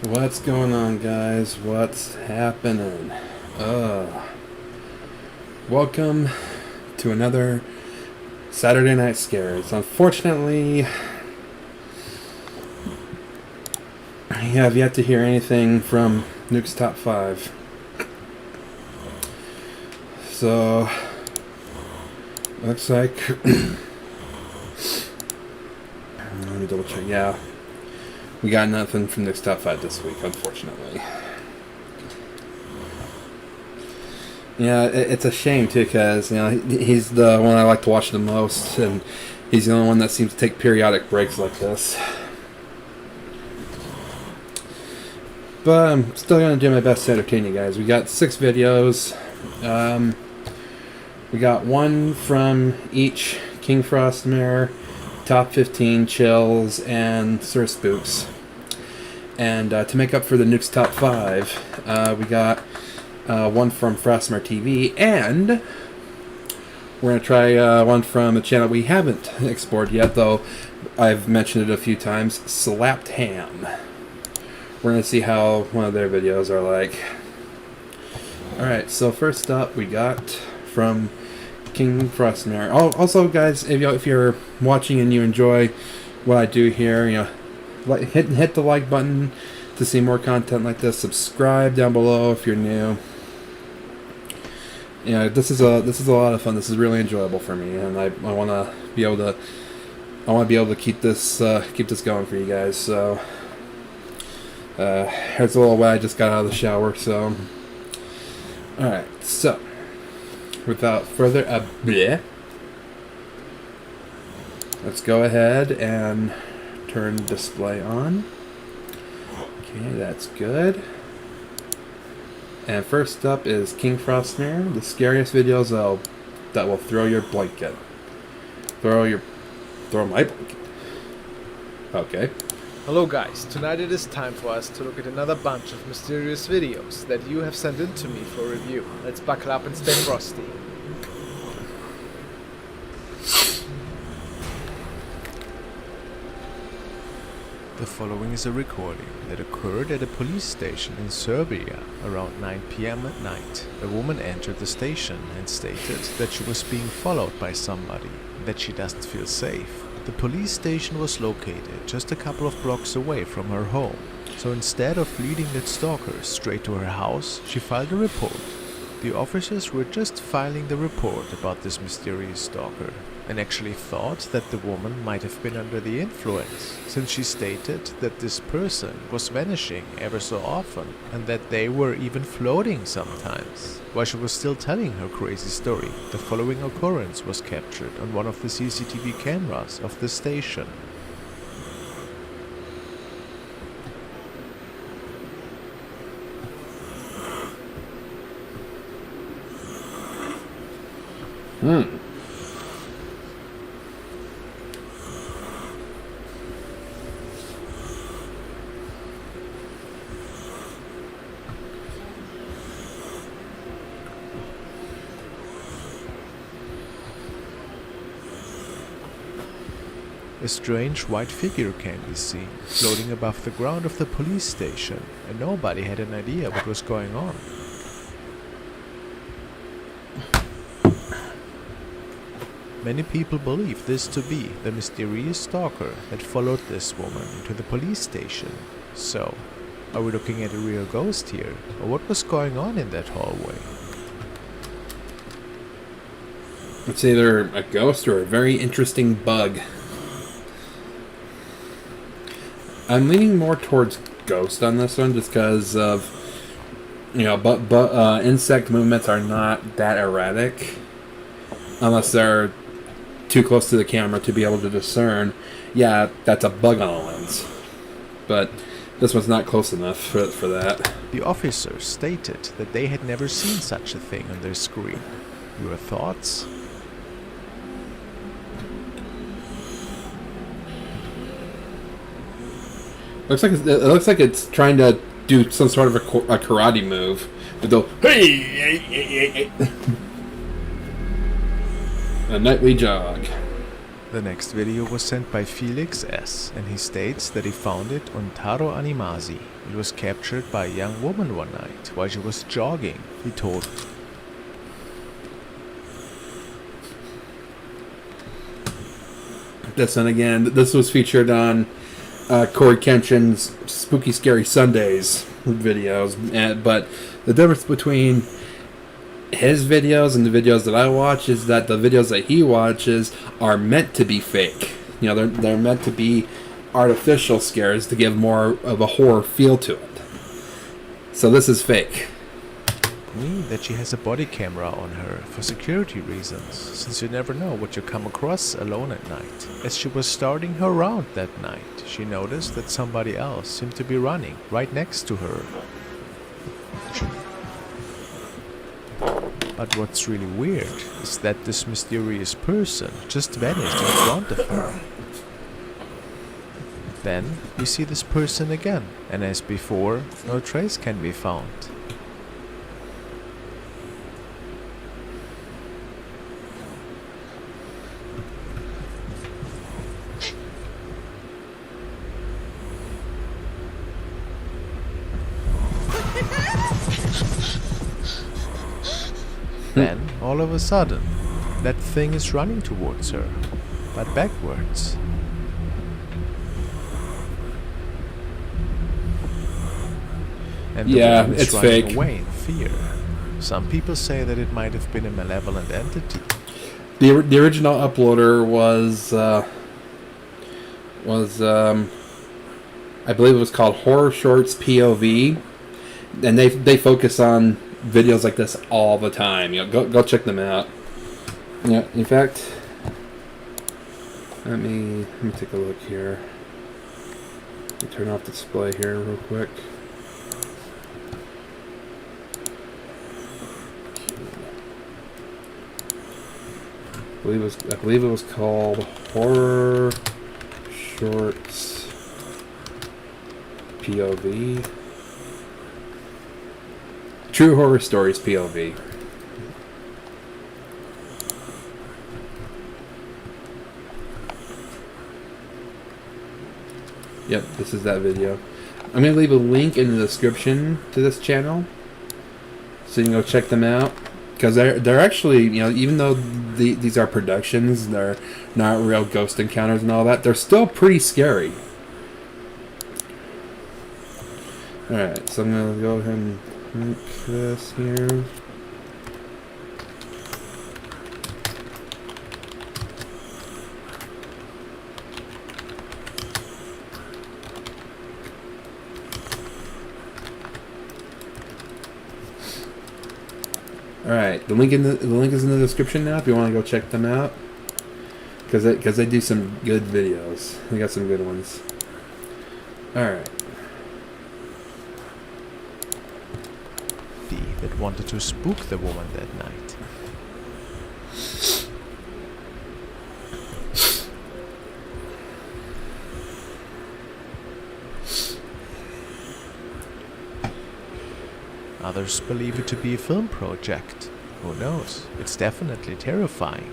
What's going on, guys? What's happening? Welcome to another Saturday Night Scares. Unfortunately, I have yet to hear anything from Nuke's Top 5. So, looks like... Let me double check. Yeah. We got nothing from Nuke's Top 5 this week, unfortunately. Yeah, it's a shame, too, because, he's the one I like to watch the most, and he's the only one that seems to take periodic breaks like this. But I'm still going to do my best to entertain you guys. We got 6 videos. We got one from each King Frostmare, Top 15, Chills, and Sir Spooks. And to make up for the Nuke's Top 5, we got one from Frostmare TV, and we're going to try one from a channel we haven't explored yet, though I've mentioned it a few times, Slapped Ham. We're going to see how one of their videos are like. Alright, so first up we got from King Frostmare. Also, guys, if you're watching and you enjoy what I do here, hit the like button to see more content like this. Subscribe down below if you're new. This is a lot of fun. This is really enjoyable for me, and I want to be able to keep this going for you guys. So here's a little way I just got out of the shower. So all right, so. Without further ado, let's go ahead and turn display on. Okay, that's good. And first up is King Frostmare, the scariest videos that will throw your blanket. Throw my blanket. Okay. Hello guys, tonight it is time for us to look at another bunch of mysterious videos that you have sent in to me for review. Let's buckle up and stay frosty. The following is a recording that occurred at a police station in Serbia around 9 p.m. at night. A woman entered the station and stated that she was being followed by somebody, that she doesn't feel safe. The police station was located just a couple of blocks away from her home, so instead of leading that stalker straight to her house, she filed a report. The officers were just filing the report about this mysterious stalker, and actually thought that the woman might have been under the influence, since she stated that this person was vanishing ever so often, and that they were even floating sometimes. While she was still telling her crazy story, the following occurrence was captured on one of the CCTV cameras of the station. A strange white figure can be seen, floating above the ground of the police station, and nobody had an idea what was going on. Many people believe this to be the mysterious stalker that followed this woman into the police station. So, are we looking at a real ghost here, or what was going on in that hallway? It's either a ghost or a very interesting bug. I'm leaning more towards ghost on this one, just because of, insect movements are not that erratic, unless they're too close to the camera to be able to discern. Yeah, that's a bug on a lens, but this one's not close enough for that. The officers stated that they had never seen such a thing on their screen. Your thoughts? It looks like it's trying to do some sort of a karate move. With the hey, a nightly jog. The next video was sent by Felix S, and he states that he found it on Taro Animasi. It was captured by a young woman one night while she was jogging. He told this, and again, this was featured on Corey Kenshin's Spooky Scary Sundays videos. But the difference between his videos and the videos that I watch is that the videos that he watches are meant to be fake. You know, they're meant to be artificial scares to give more of a horror feel to it. So this is fake. me that she has a body camera on her for security reasons, since you never know what you come across alone at night. As she was starting her round that night, she noticed that somebody else seemed to be running right next to her. But what's really weird is that this mysterious person just vanished in front of her. Then we see this person again, and as before, no trace can be found. Then, all of a sudden, that thing is running towards her, but backwards. And the Yeah, woman is it's running fake. away in fear. Some people say that it might have been a malevolent entity. The original uploader was I believe it was called Horror Shorts POV, and they focus on videos like this all the time. You know, go check them out. Yeah, in fact, let me take a look here. Let me turn off the display here real quick. I believe it was called Horror Shorts POV. True Horror Stories POV. Yep, this is that video. I'm going to leave a link in the description to this channel, so you can go check them out. Because they're actually, you know, even though these are productions, they're not real ghost encounters and all that, they're still pretty scary. Alright, so I'm going to go ahead and link this here. Alright, the link is in the description now if you want to go check them out. Because they do some good videos. They got some good ones. Alright. That wanted to spook the woman that night. Others believe it to be a film project. Who knows? It's definitely terrifying.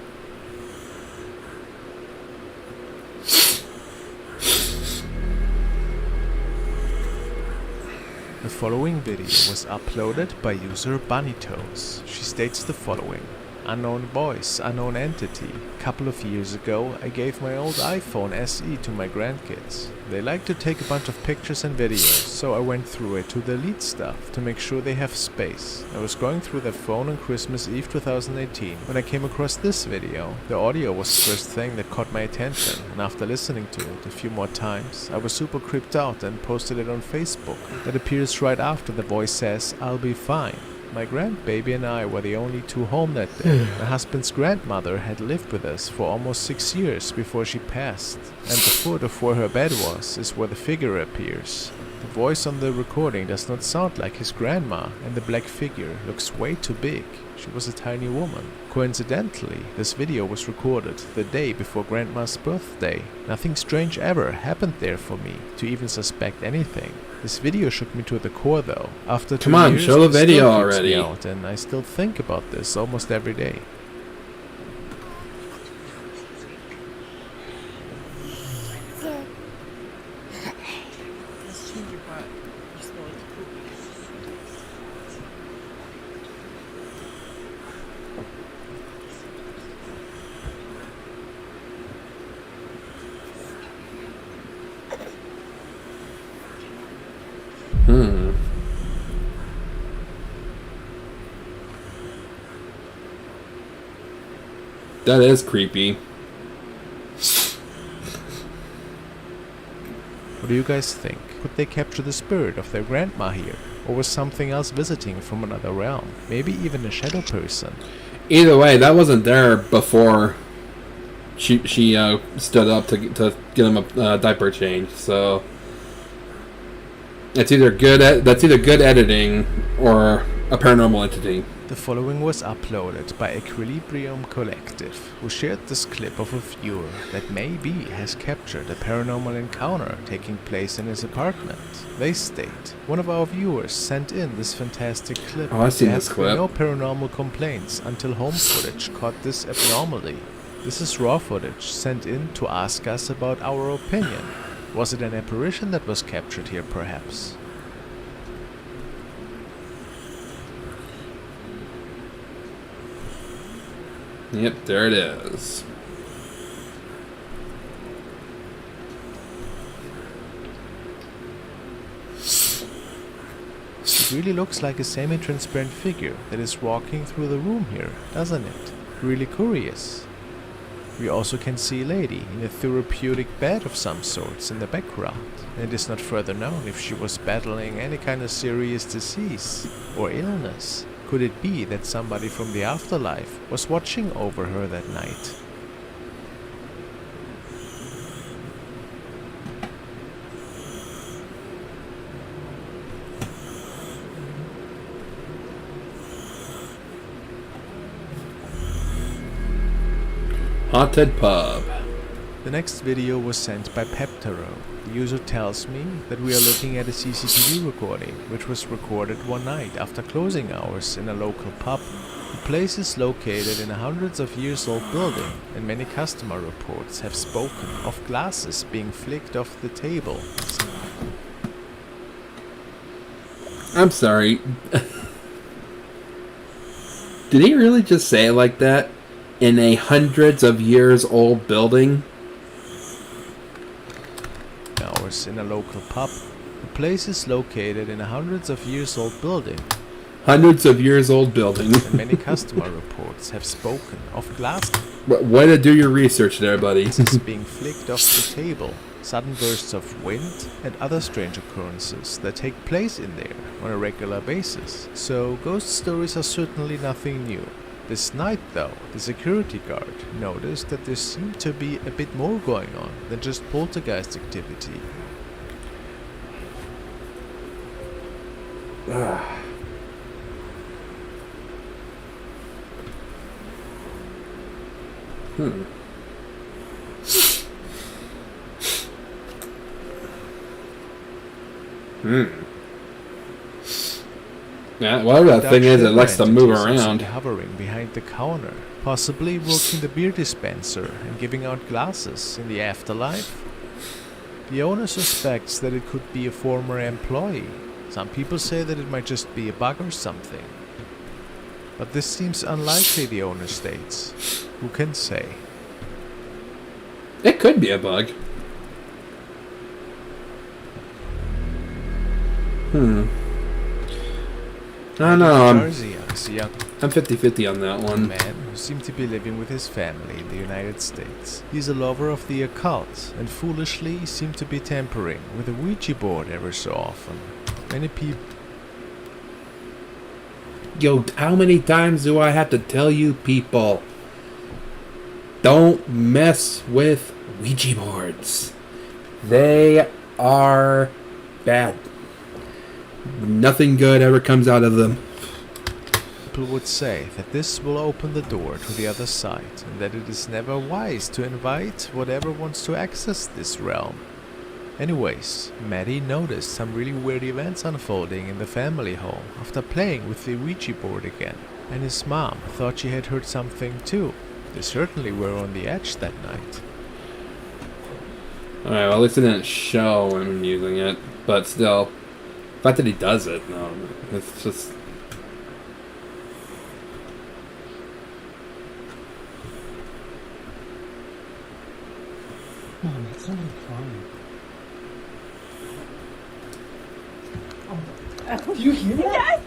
The following video was uploaded by user BunnyToes. She states the following. Unknown voice, unknown entity. Couple of years ago, I gave my old iPhone SE to my grandkids. They like to take a bunch of pictures and videos, so I went through it to delete stuff to make sure they have space. I was going through their phone on Christmas Eve 2018 when I came across this video. The audio was the first thing that caught my attention, and after listening to it a few more times, I was super creeped out and posted it on Facebook. That appears right after the voice says, "I'll be fine." My grandbaby and I were the only two home that day. My husband's grandmother had lived with us for almost 6 years before she passed, and the foot of where her bed was is where the figure appears. The voice on the recording does not sound like his grandma, and the black figure looks way too big. She was a tiny woman. Coincidentally, this video was recorded the day before Grandma's birthday. Nothing strange ever happened there for me to even suspect anything. This video shook me to the core though. After 2 Come on, years, show the it still video creeps me already. out, and I still think about this almost every day. That is creepy. What do you guys think? Could they capture the spirit of their grandma here? Or was something else visiting from another realm? Maybe even a shadow person? Either way, that wasn't there before she stood up to get him a diaper change. So that's either good editing or a paranormal entity. The following was uploaded by Equilibrium Collective, who shared this clip of a viewer that maybe has captured a paranormal encounter taking place in his apartment. They state, one of our viewers sent in this fantastic clip. Oh, I've seen There this have been clip. no paranormal complaints until home footage caught this abnormally. This is raw footage sent in to ask us about our opinion. Was it an apparition that was captured here perhaps? Yep, there it is. It really looks like a semi-transparent figure that is walking through the room here, doesn't it? Really curious. We also can see a lady in a therapeutic bed of some sorts in the background, and it is not further known if she was battling any kind of serious disease or illness. Could it be that somebody from the afterlife was watching over her that night? Haunted pub. The next video was sent by Peptero. The user tells me that we are looking at a CCTV recording, which was recorded one night after closing hours in a local pub. The place is located in a hundreds of years old building, and many customer reports have spoken of glasses being flicked off the table. I'm sorry. Did he really just say it like that? In a hundreds of years old building? Hours in a local pub. The place is located in a hundreds of years old building, Hundreds of years old building. and many customer reports have spoken of glasses Way to do your research there, buddy. being flicked off the table, sudden bursts of wind, and other strange occurrences that take place in there on a regular basis. So ghost stories are certainly nothing new. This night, though, the security guard noticed that there seemed to be a bit more going on than just poltergeist activity. Yeah, whatever that thing is, it likes to move around. Hovering behind the counter, possibly working the beer dispenser and giving out glasses in the afterlife. The owner suspects that it could be a former employee. Some people say that it might just be a bug or something. But this seems unlikely, the owner states. Who can say? It could be a bug. I don't know. I'm Tarzia is a young 50-50 on that one. man who seemed to be living with his family in the United States. He's a lover of the occult and foolishly seemed to be tampering with a Ouija board ever so often. Many people Yo, how many times do I have to tell you people? Don't mess with Ouija boards. They are bad. Nothing good ever comes out of them. would say that this will open the door to the other side, and that it is never wise to invite whatever wants to access this realm. Anyways, Maddie noticed some really weird events unfolding in the family home after playing with the Ouija board again, and his mom thought she had heard something too. They certainly were on the edge that night. Alright, well at least it didn't show him using it, but still, the fact that he does it, no, it's just... Mom, it's somebody crying. Do you hear that?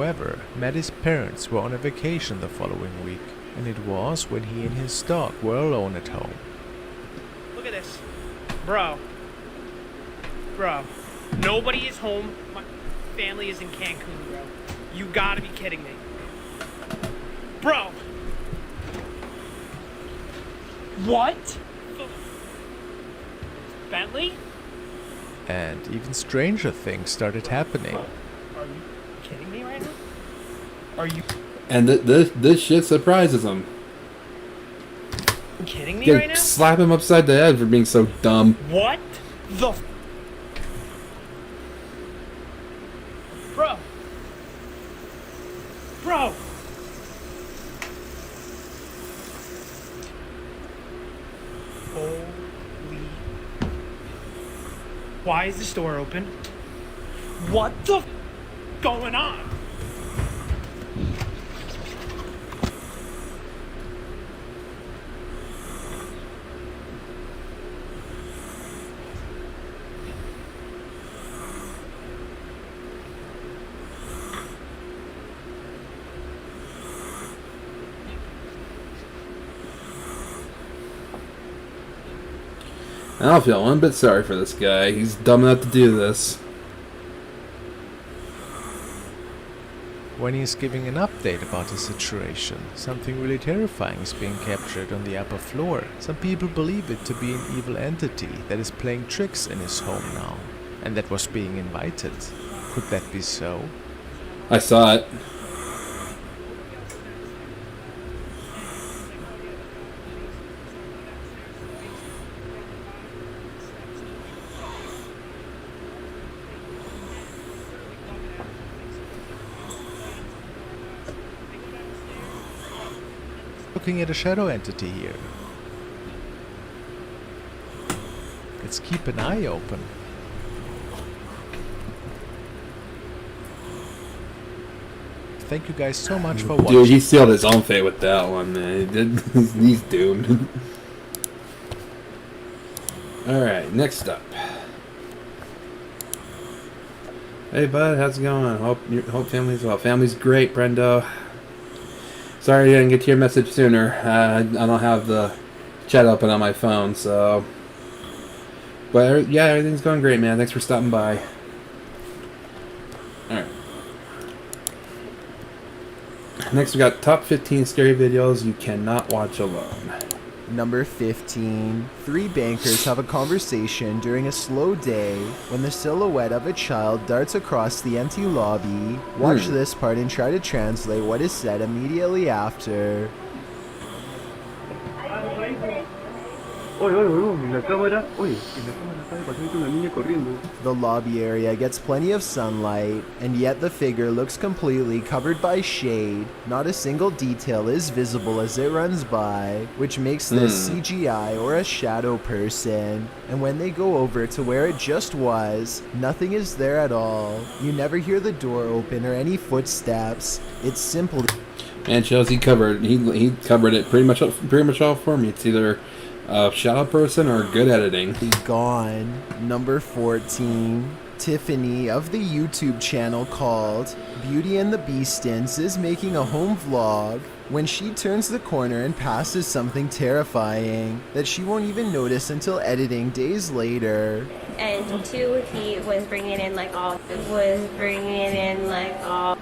however, Maddie's parents were on a vacation the following week, and it was when he and his dog were alone at home. Look at this. Bro. Nobody is home. My family is in Cancun, bro. You gotta be kidding me. Bro. What? Bentley? And even stranger things started happening. Are you kidding me right now? Are you And this shit surprises him. kidding me You right now? slap him upside the head for being so dumb. What the Bro. Holy. Why is this door open? What the going on? I feel one bit sorry for this guy. He's dumb enough to do this. When he's giving an update about the situation, something really terrifying is being captured on the upper floor. Some people believe it to be an evil entity that is playing tricks in his home now, and that was being invited. Could that be so? I saw it. Looking at a shadow entity here. Let's keep an eye open. Thank you guys so much for watching. Dude, he sealed his own fate with that one, man. He's doomed. Alright, next up. Hey, bud, how's it going? Hope family's well. Family's great, Brendo. Sorry I didn't get to your message sooner. I don't have the chat open on my phone, so... But, yeah, everything's going great, man. Thanks for stopping by. Alright. Next, we got top 15 scary videos you cannot watch alone. Number 15. Three bankers have a conversation during a slow day when the silhouette of a child darts across the empty lobby. Watch this part and try to translate what is said immediately after. The lobby area gets plenty of sunlight, and yet the figure looks completely covered by shade. Not a single detail is visible as it runs by, which makes this CGI or a shadow person. And when they go over to where it just was, nothing is there at all. You never hear the door open or any footsteps. It's simply... And Chelsea covered. He covered it pretty much all for me. It's either a shadow person or good editing. gone. Number 14. Tiffany of the YouTube channel called Beauty and the Beastins is making a home vlog when she turns the corner and passes something terrifying that she won't even notice until editing days later. And two, he was bringing in like all.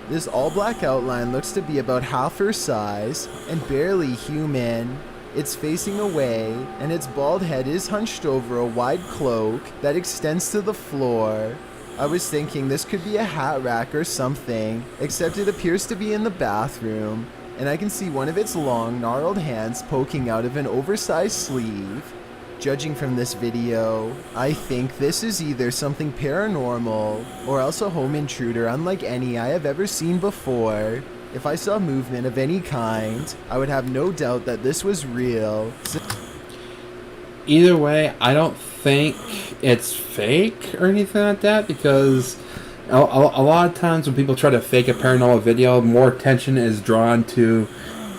This all black outline looks to be about half her size and barely human. It's facing away, and its bald head is hunched over a wide cloak that extends to the floor. I was thinking this could be a hat rack or something, except it appears to be in the bathroom, and I can see one of its long, gnarled hands poking out of an oversized sleeve. Judging from this video, I think this is either something paranormal, or else a home intruder unlike any I have ever seen before. If I saw movement of any kind, I would have no doubt that this was real. Either way, I don't think it's fake or anything like that, because a lot of times when people try to fake a paranormal video, more attention is drawn to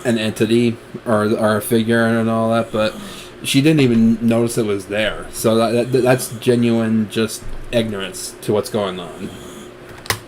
an entity or a figure and all that, but she didn't even notice it was there. So that's genuine just ignorance to what's going on.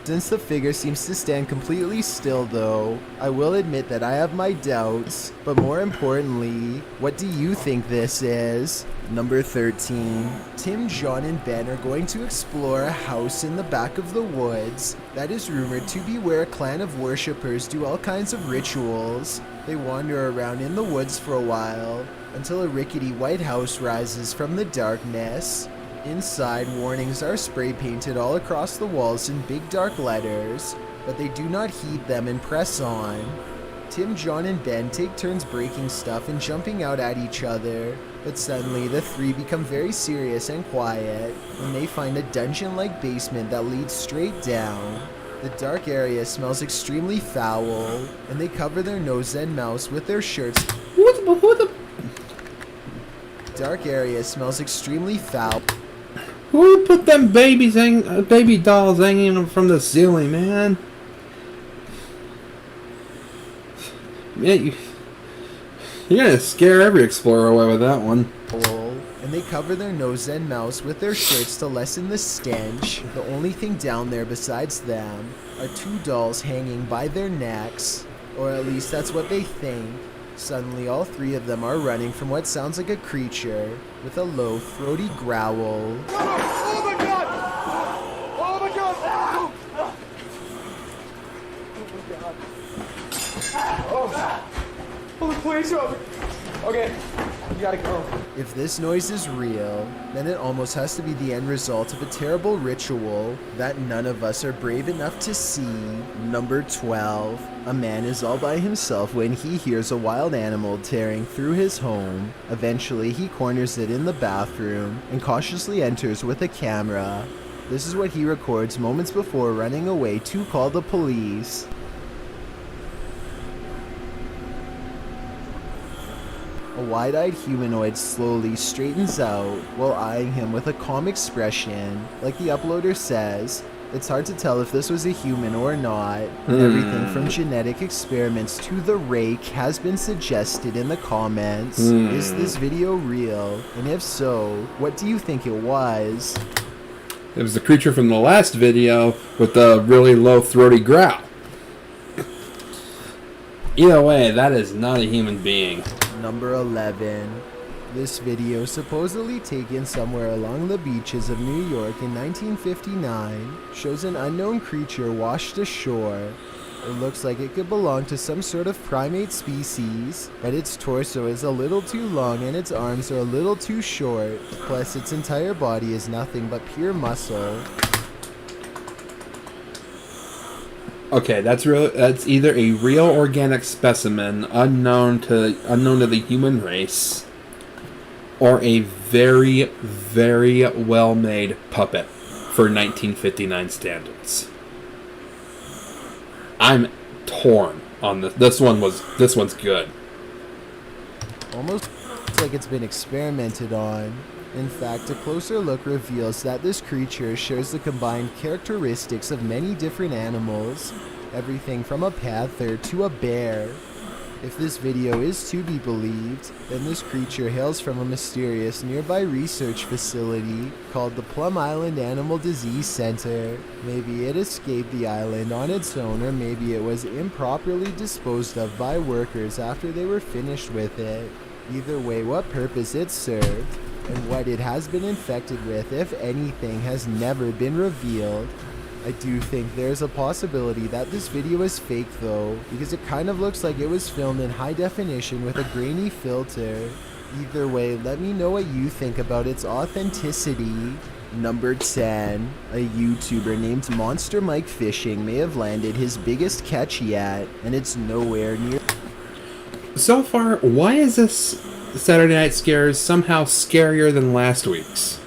Since the figure seems to stand completely still though, I will admit that I have my doubts, but more importantly, what do you think this is? Number 13. Tim, John, and Ben are going to explore a house in the back of the woods that is rumored to be where a clan of worshippers do all kinds of rituals. They wander around in the woods for a while until a rickety white house rises from the darkness. Inside, warnings are spray painted all across the walls in big dark letters, but they do not heed them and press on. Tim, John, and Ben take turns breaking stuff and jumping out at each other, but suddenly the three become very serious and quiet when they find a dungeon-like basement that leads straight down. The dark area smells extremely foul, and they cover their nose and mouths with their shirts. Dark area smells extremely foul. Who put them baby dolls hanging from the ceiling, man? Man, you're gonna scare every explorer away with that one. And they cover their nose and mouths with their shirts to lessen the stench. The only thing down there besides them are two dolls hanging by their necks, or at least that's what they think. Suddenly, all three of them are running from what sounds like a creature with a low, throaty growl. Oh my god! Oh my god! Oh my god! Oh, please, Robert. Okay, you gotta go. If this noise is real, then it almost has to be the end result of a terrible ritual that none of us are brave enough to see. Number 12. A man is all by himself when he hears a wild animal tearing through his home. Eventually, he corners it in the bathroom and cautiously enters with a camera. This is what he records moments before running away to call the police. A wide-eyed humanoid slowly straightens out while eyeing him with a calm expression. Like the uploader says, it's hard to tell if this was a human or not. Everything from genetic experiments to the rake has been suggested in the comments. Is this video real? And if so, what do you think it was? It was the creature from the last video with the really low throaty growl. Either way, that is not a human being. Number 11. This video, supposedly taken somewhere along the beaches of New York in 1959, shows an unknown creature washed ashore. It looks like it could belong to some sort of primate species, but its torso is a little too long and its arms are a little too short, plus its entire body is nothing but pure muscle. Okay, that's either a real organic specimen unknown to the human race, or a very, very well-made puppet for 1959 standards. I'm torn on this. This one's good. Almost like it's been experimented on. In fact, a closer look reveals that this creature shares the combined characteristics of many different animals, everything from a panther to a bear. If this video is to be believed, then this creature hails from a mysterious nearby research facility called the Plum Island Animal Disease Center. Maybe it escaped the island on its own, or maybe it was improperly disposed of by workers after they were finished with it. Either way, what purpose it served, and what it has been infected with, if anything, has never been revealed. I do think there's a possibility that this video is fake though, because it kind of looks like it was filmed in high definition with a grainy filter. Either way, let me know what you think about its authenticity. Number 10. A YouTuber named Monster Mike Fishing may have landed his biggest catch yet, and it's nowhere near. So far, why is this Saturday Night Scares somehow scarier than last week's?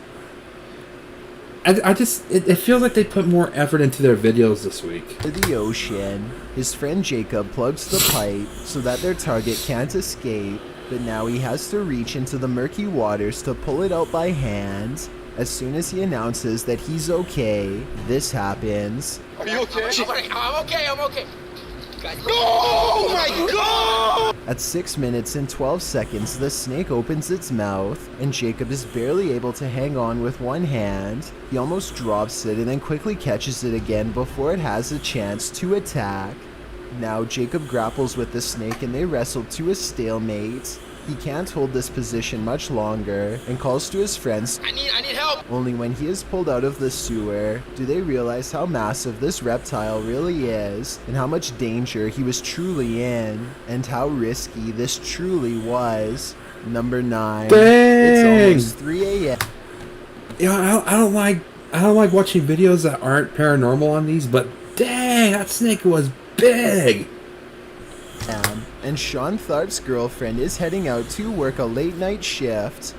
It feels like they put more effort into their videos this week. The ocean. His friend Jacob plugs the pipe so that their target can't escape, but now he has to reach into the murky waters to pull it out by hand. As soon as he announces that he's okay, this happens. Are you okay? I'm okay. Oh my god! At 6 minutes and 12 seconds, the snake opens its mouth, and Jacob is barely able to hang on with one hand. He almost drops it and then quickly catches it again before it has a chance to attack. Now Jacob grapples with the snake and they wrestle to a stalemate. He can't hold this position much longer and calls to his friends. I need help! Only when he is pulled out of the sewer do they realize how massive this reptile really is and how much danger he was truly in and how risky this truly was. Number 9. Dang! It's almost 3 a.m. Yeah, I don't like watching videos that aren't paranormal on these, but dang, that snake was big. And Sean Tharp's girlfriend is heading out to work a late night shift.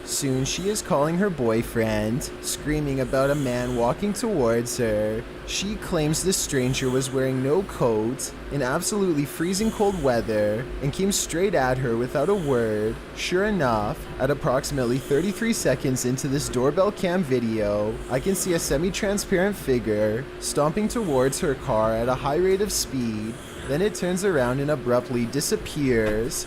Soon she is calling her boyfriend, screaming about a man walking towards her. She claims the stranger was wearing no coat in absolutely freezing cold weather and came straight at her without a word. Sure enough, at approximately 33 seconds into this doorbell cam video, I can see a semi-transparent figure stomping towards her car at a high rate of speed. Then it turns around and abruptly disappears.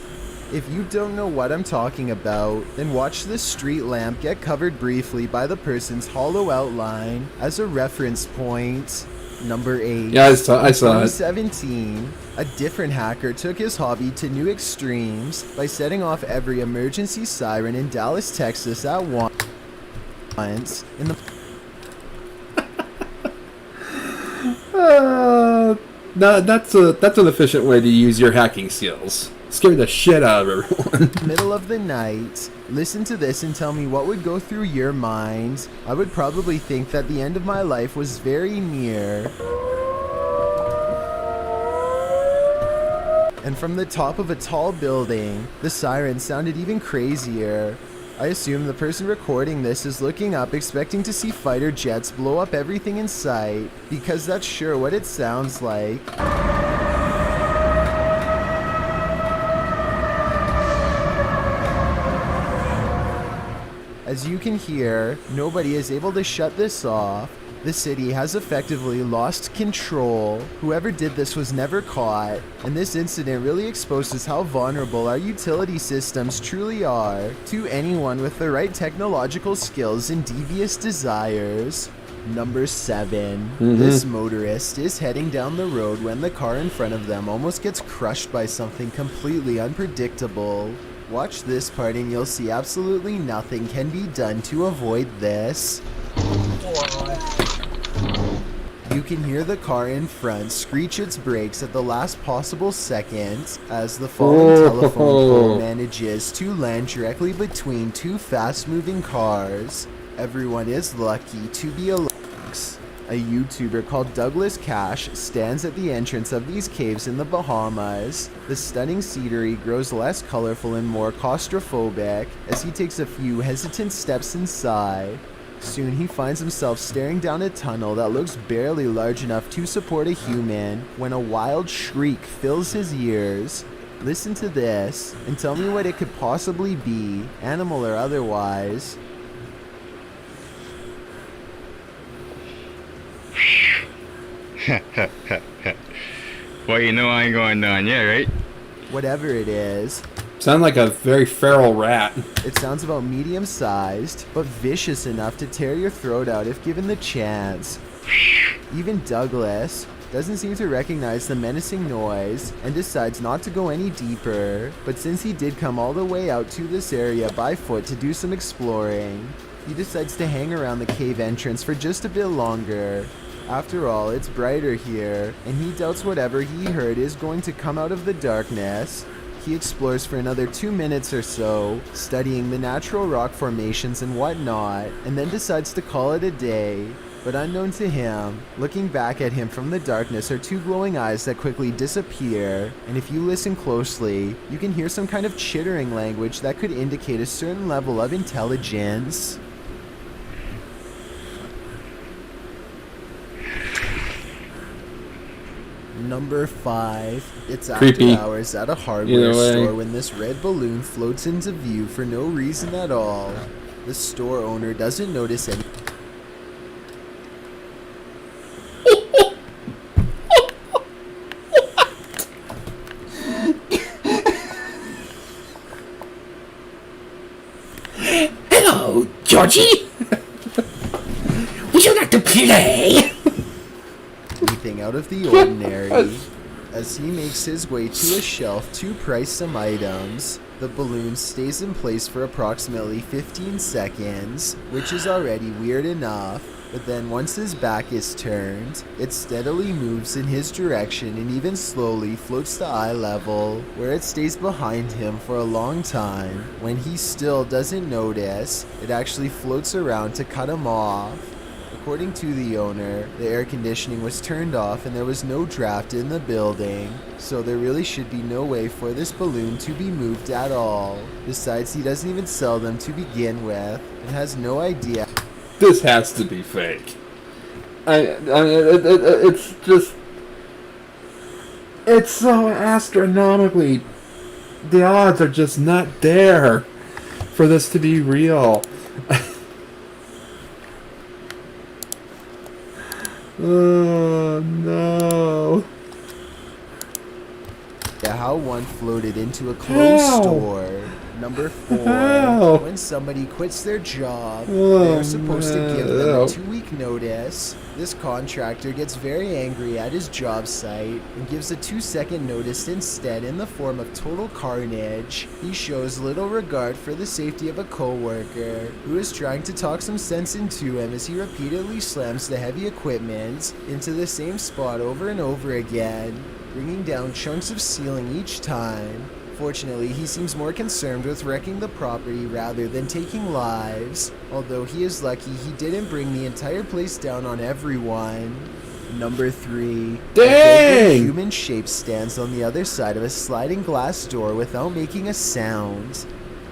If you don't know what I'm talking about, then watch this street lamp get covered briefly by the person's hollow outline as a reference point. Number 8. Yeah, I saw it. 2017, a different hacker took his hobby to new extremes by setting off every emergency siren in Dallas, Texas at once. In the No, that's an efficient way to use your hacking skills. Scare the shit out of everyone. middle of the night. Listen to this and tell me what would go through your mind. I would probably think that the end of my life was very near. And from the top of a tall building, the siren sounded even crazier. I assume the person recording this is looking up expecting to see fighter jets blow up everything in sight, because that's sure what it sounds like. As you can hear, nobody is able to shut this off. The city has effectively lost control. Whoever did this was never caught, and this incident really exposes how vulnerable our utility systems truly are to anyone with the right technological skills and devious desires. Number 7. This motorist is heading down the road when the car in front of them almost gets crushed by something completely unpredictable. Watch this part and you'll see absolutely nothing can be done to avoid this. You can hear the car in front screech its brakes at the last possible second as the falling telephone pole manages to land directly between two fast-moving cars. Everyone is lucky to be alive. A YouTuber called Douglas Cash stands at the entrance of these caves in the Bahamas. The stunning scenery grows less colorful and more claustrophobic as he takes a few hesitant steps inside. Soon he finds himself staring down a tunnel that looks barely large enough to support a human when a wild shriek fills his ears. Listen to this and tell me what it could possibly be, animal or otherwise. Well, you know I ain't going down yet, right? Whatever it is. Sound like a very feral rat. It sounds about medium-sized, but vicious enough to tear your throat out if given the chance. Even Douglas doesn't seem to recognize the menacing noise and decides not to go any deeper. But since he did come all the way out to this area by foot to do some exploring, he decides to hang around the cave entrance for just a bit longer. After all, it's brighter here, and he doubts whatever he heard is going to come out of the darkness. He explores for another 2 minutes or so, studying the natural rock formations and whatnot, and then decides to call it a day. But unknown to him, looking back at him from the darkness are two glowing eyes that quickly disappear, and if you listen closely, you can hear some kind of chittering language that could indicate a certain level of intelligence. Number 5. It's Creepy. after hours at a hardware store when this red balloon floats into view for no reason at all. The store owner doesn't notice any. Georgie? Would you like to play? Anything out of the ordinary. As he makes his way to a shelf to price some items, the balloon stays in place for approximately 15 seconds, which is already weird enough, but then once his back is turned, it steadily moves in his direction and even slowly floats to eye level, where it stays behind him for a long time. When he still doesn't notice, it actually floats around to cut him off. According to the owner, the air conditioning was turned off and there was no draft in the building, so there really should be no way for this balloon to be moved at all. Besides, he doesn't even sell them to begin with and has no idea. This has to be fake. It's just... It's so astronomically... The odds are just not there for this to be real. Oh, no. How one floated into a closed store. Number 4. When somebody quits their job, they're supposed to give them a 2-week notice. This contractor gets very angry at his job site and gives a 2-second notice instead in the form of total carnage. He shows little regard for the safety of a co-worker who is trying to talk some sense into him as he repeatedly slams the heavy equipment into the same spot over and over again, bringing down chunks of ceiling each time. Fortunately, he seems more concerned with wrecking the property rather than taking lives, although he is lucky he didn't bring the entire place down on everyone. Number 3. Dang! A human shape stands on the other side of a sliding glass door without making a sound.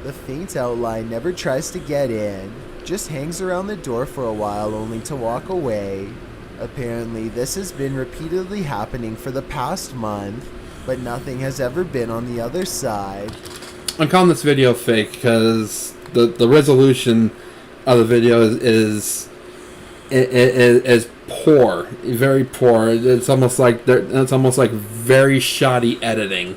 The faint outline never tries to get in, just hangs around the door for a while only to walk away. Apparently, this has been repeatedly happening for the past month, but nothing has ever been on the other side. I'm calling this video fake because the resolution of the video is poor, very poor. It's almost like very shoddy editing.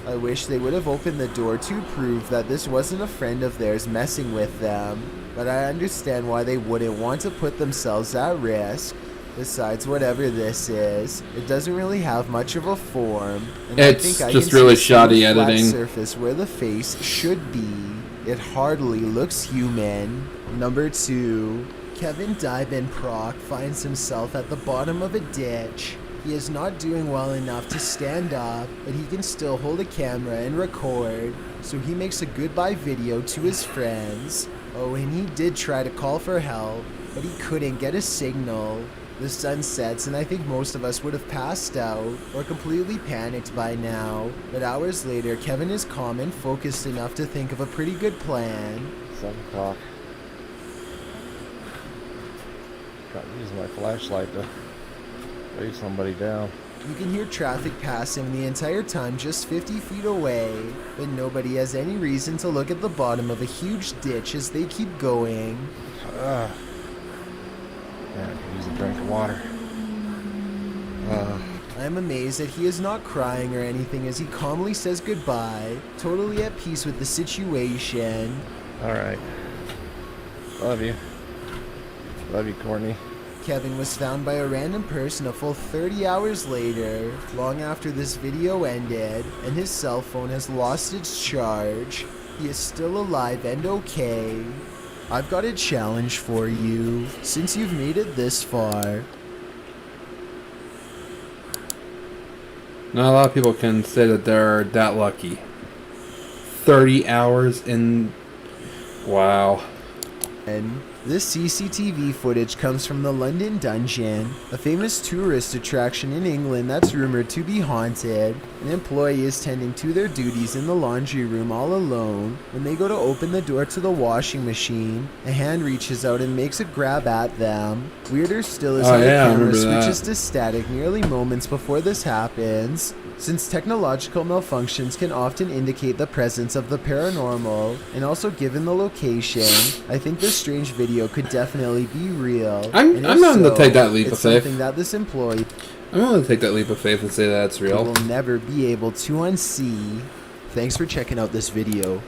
I wish they would have opened the door to prove that this wasn't a friend of theirs messing with them, but I understand why they wouldn't want to put themselves at risk. Besides, whatever this is, it doesn't really have much of a form, and it's I think I just can really see shoddy a flat editing. surface where the face should be. It hardly looks human. Number 2. Kevin Proc finds himself at the bottom of a ditch. He is not doing well enough to stand up, but he can still hold a camera and record, so he makes a goodbye video to his friends. Oh, and he did try to call for help, but he couldn't get a signal. The sun sets, and I think most of us would have passed out or completely panicked by now. But hours later, Kevin is calm and focused enough to think of a pretty good plan. 7 o'clock. Got to use my flashlight to lay somebody down. You can hear traffic pass him the entire time just 50 feet away, but nobody has any reason to look at the bottom of a huge ditch as they keep going. Yeah, I could use a drink of water. I am amazed that he is not crying or anything as he calmly says goodbye, totally at peace with the situation. Alright. Love you. Love you, Courtney. Kevin was found by a random person a full 30 hours later, long after this video ended, and his cell phone has lost its charge. He is still alive and okay. I've got a challenge for you, since you've made it this far. Not a lot of people can say that they're that lucky. 30 hours in... Wow. And this CCTV footage comes from the London Dungeon, a famous tourist attraction in England that's rumored to be haunted. An employee is tending to their duties in the laundry room all alone. When they go to open the door to the washing machine, a hand reaches out and makes a grab at them. Weirder still is how the camera switches to static nearly moments before this happens. Since technological malfunctions can often indicate the presence of the paranormal, and also given the location, I think this strange video could definitely be real. I'm willing to take that leap of faith. Something that this employee I'm willing to take that leap of faith and say that it's real. will never be able to unsee. Thanks for checking out this video.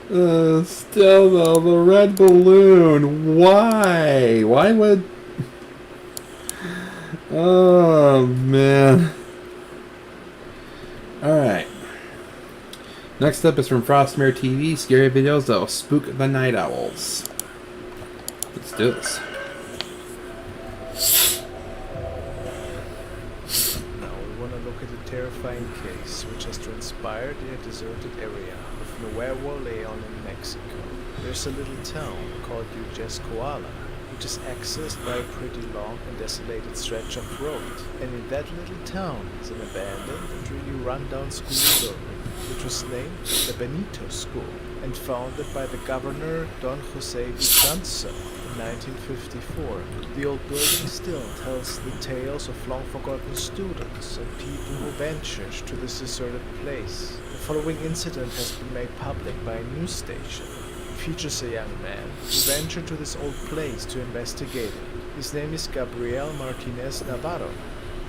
Still though, the red balloon. Why? Why would... Oh, man. Alright. Next up is from Frostmere TV, scary videos that will spook the night owls. Let's do this. Now we want to look at a terrifying case which has transpired in a deserted area of Nuevo Leon in Mexico. There's a little town called Koala, which is accessed by a pretty long and desolated stretch of road. And in that little town is an abandoned and really run-down school building, which was named the Benito School and founded by the governor Don Jose Visanza in 1954. The old building still tells the tales of long-forgotten students and people who ventured to this deserted place. The following incident has been made public by a news station. It features a young man who ventured to this old place to investigate it. His name is Gabriel Martinez Navarro,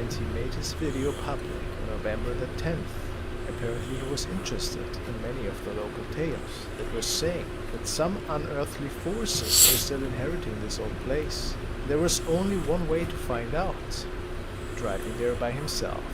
and he made his video public on November the 10th. Apparently he was interested in many of the local tales that were saying that some unearthly forces were still inheriting this old place. There was only one way to find out: driving there by himself.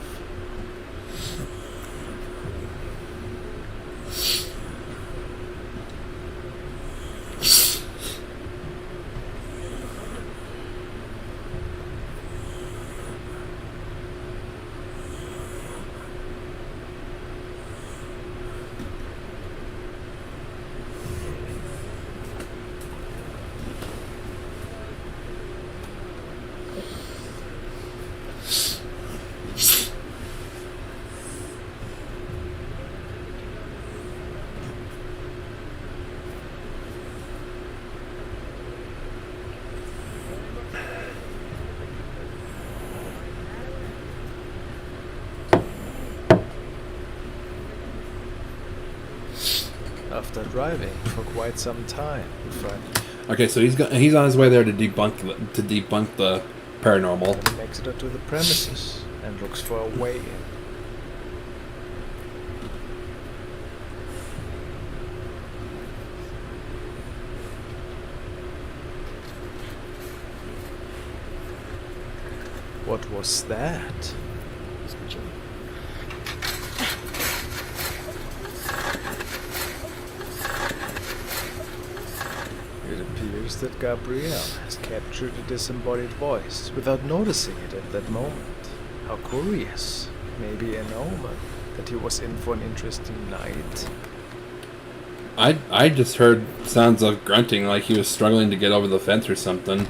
After driving for quite some time, Okay, so he's on his way there to debunk the paranormal. he makes it to the premises and looks for a way in. What was that? It appears that Gabriel has captured a disembodied voice without noticing it at that moment. How curious. Maybe an omen that he was in for an interesting night. I just heard sounds of grunting, like he was struggling to get over the fence or something.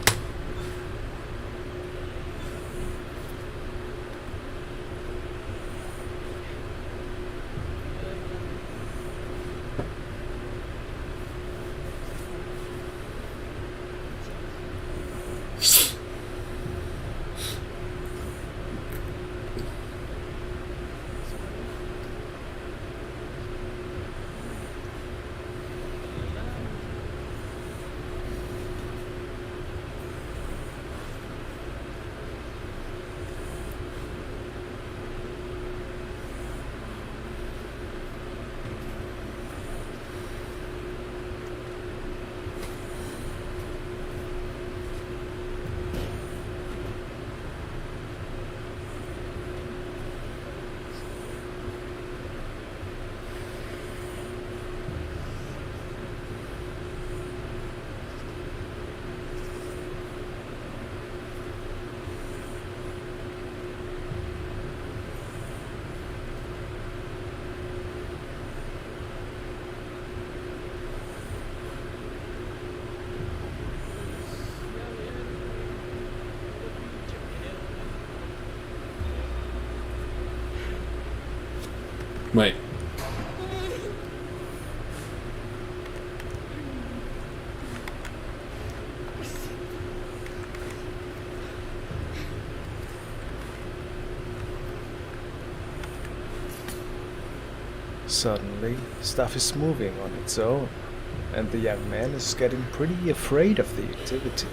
Wait. Suddenly, stuff is moving on its own, and the young man is getting pretty afraid of the activity.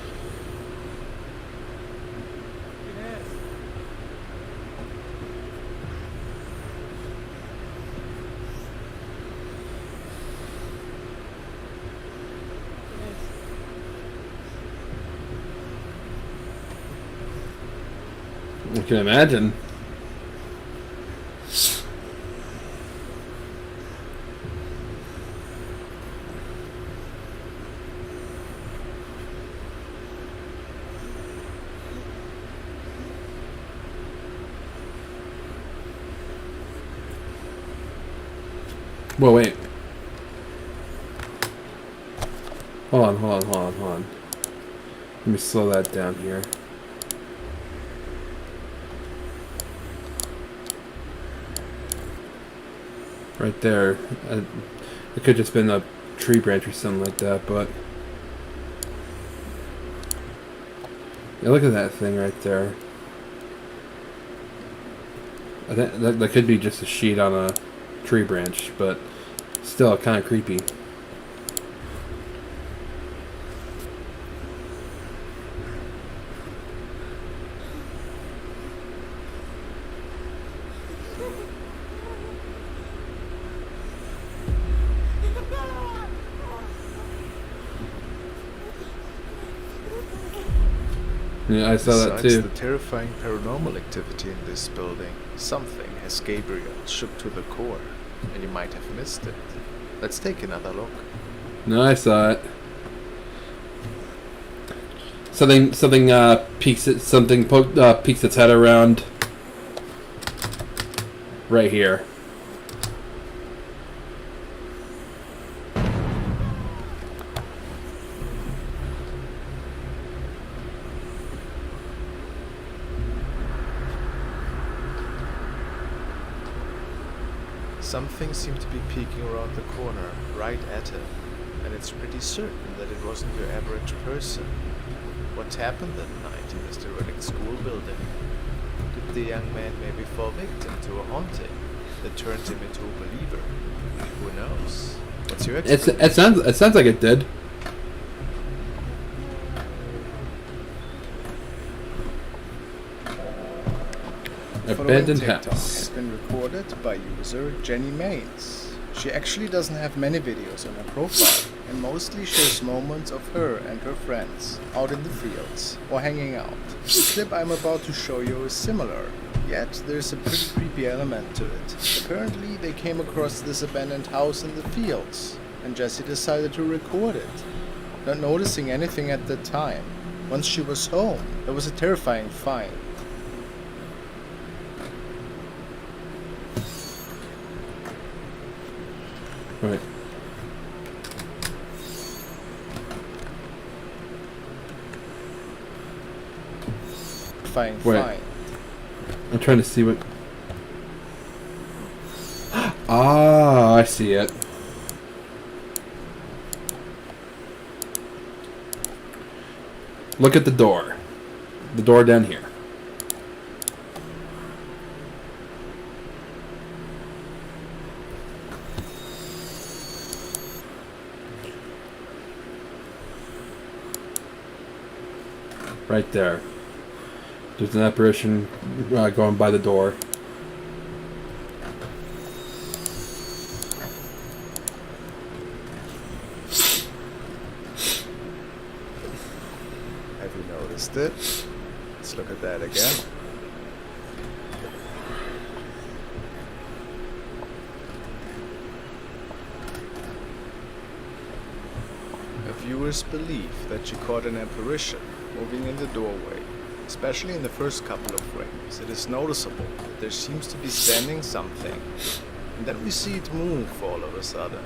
I can imagine. Well, wait. Hold on. Let me slow that down here. Right there. It could just been a tree branch or something like that, but... Yeah, look at that thing right there. I think that could be just a sheet on a tree branch, but still kind of creepy. Yeah, I saw that Besides too. the terrifying paranormal activity in this building, something has Gabriel shook to the core, and you might have missed it. Let's take another look. No, I saw it. Something peeks its head around right here. Something seemed to be peeking around the corner, right at him, and it's pretty certain that it wasn't your average person. What happened that night in Mr. Reddick's school building? Did the young man maybe fall victim to a haunting that turned him into a believer? Who knows? What's your explanation? It sounds like it did. Abandoned TikTok house. has been recorded by user Jenny Maines. She actually doesn't have many videos on her profile and mostly shows moments of her and her friends out in the fields or hanging out. The clip I'm about to show you is similar, yet there's a pretty creepy element to it. Apparently they came across this abandoned house in the fields and Jessie decided to record it, not noticing anything at the time. Once she was home, it was a terrifying find. Right. Fine. I'm trying to see what... Ah, I see it. Look at the door. The door down here. Right there. There's an apparition going by the door. Have you noticed it? Let's look at that again. Viewers believe that she caught an apparition moving in the doorway, especially in the first couple of frames. It is noticeable that there seems to be standing something, and then we see it move all of a sudden.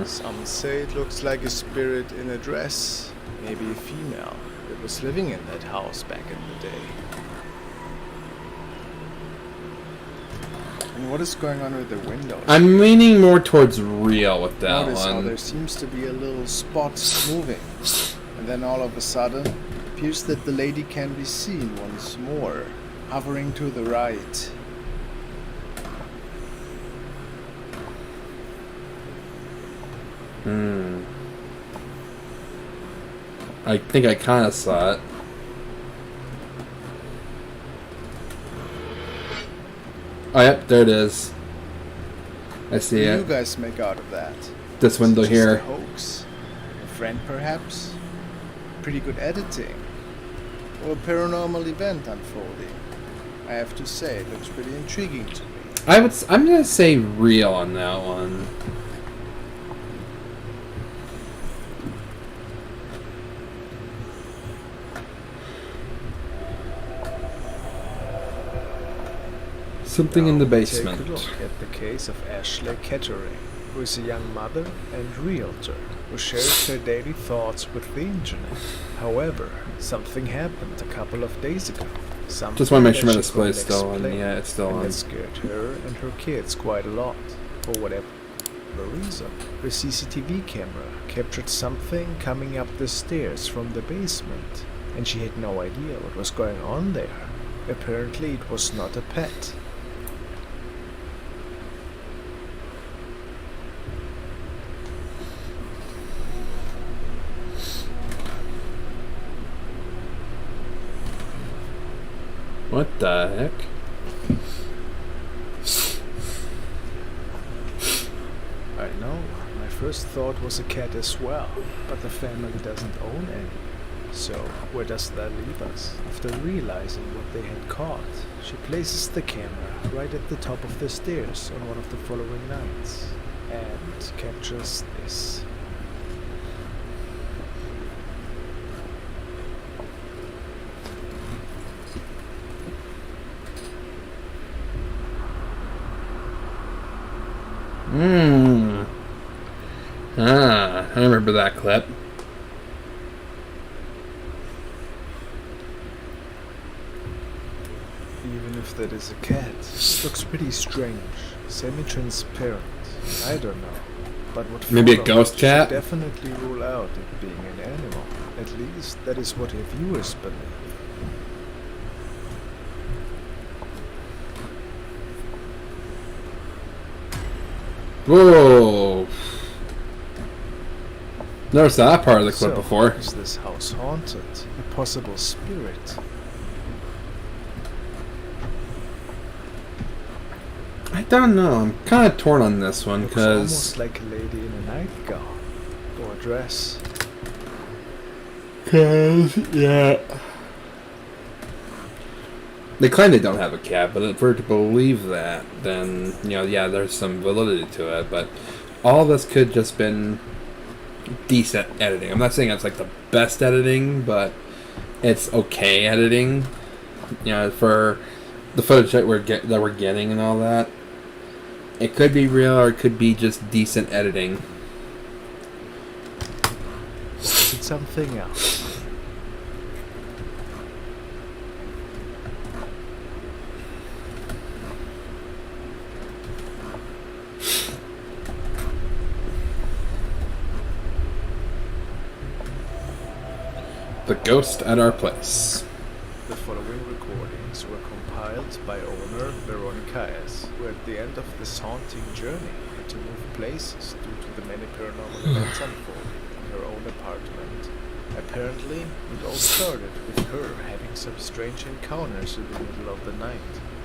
Some say it looks like a spirit in a dress, maybe a female that was living in that house back in the day. And what is going on with the windows? I'm leaning more towards real with that Notice how one. there seems to be a little spot moving, and then all of a sudden, it appears that the lady can be seen once more, hovering to the right. I think I kind of saw it. Oh, yep, there it is. I see What do it. you guys make out of that? This window Is it just here. a hoax? A friend, perhaps? Pretty good editing? Or a paranormal event unfolding? I have to say, it looks pretty intriguing to me. I'm gonna say real on that one. Something in the basement. Take a look at the case of Ashley Kettering, who is a young mother and realtor who shares her daily thoughts with the internet. However, something happened a couple of days ago. Something Just want to make sure my that she display's couldn't still on. explain, Yeah, it's still and on. that scared her and her kids quite a lot, for whatever reason. The CCTV camera captured something coming up the stairs from the basement, and she had no idea what was going on there. Apparently it was not a pet. What the heck? I know, my first thought was a cat as well, but the family doesn't own any. So, where does that leave us? After realizing what they had caught, she places the camera right at the top of the stairs on one of the following nights, and captures this. I remember that clip. Even if that is a cat, it looks pretty strange, semi-transparent. I don't know, but what Maybe a followed ghost should cat? definitely rule out it being an animal. At least that is what her viewers believe. Whoa! Never saw that part of the clip So, before. is this house haunted? A possible spirit? I don't know. I'm kind of torn on this one Looks because almost like a lady in a nightgown or dress. yeah. They claim they don't have a cat, but if we're to believe that, then yeah, there's some validity to it. But all this could just been decent editing. I'm not saying it's like the best editing, but it's okay editing. For the footage that we're getting and all that. It could be real, or it could be just decent editing. Or is it something else? The ghost at our place. The following recordings were compiled by owner Veronica S., who at the end of this haunting journey had to move places due to the many paranormal events unfolding in her own apartment. Apparently, it all started with her having some strange encounters in the middle of the night.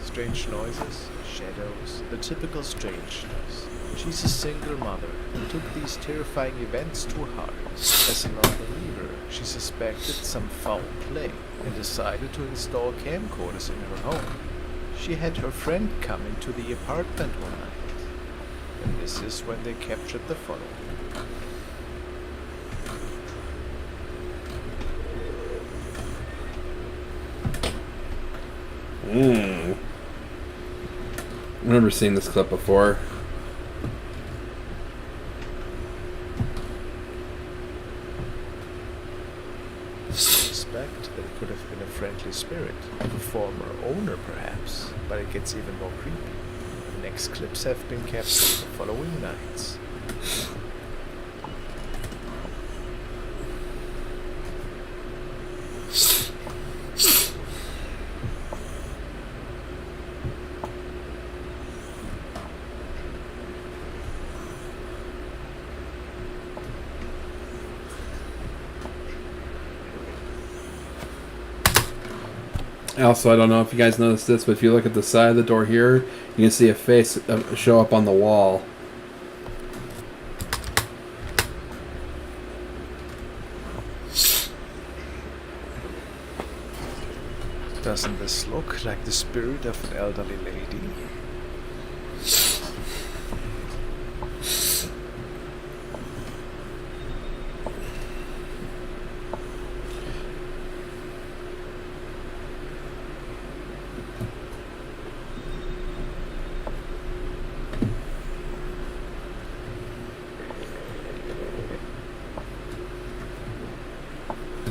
Strange noises, shadows, the typical strangeness. She's a single mother and took these terrifying events to heart. As a non-believer, she suspected some foul play and decided to install camcorders in her home. She had her friend come into the apartment one night, and this is when they captured the following. I've never seen this clip before. Suspect that it could have been a friendly spirit, of a former owner perhaps, but it gets even more creepy. The next clips have been captured the following nights. Also, I don't know if you guys noticed this, but if you look at the side of the door here, you can see a face show up on the wall. Doesn't this look like the spirit of an elderly lady?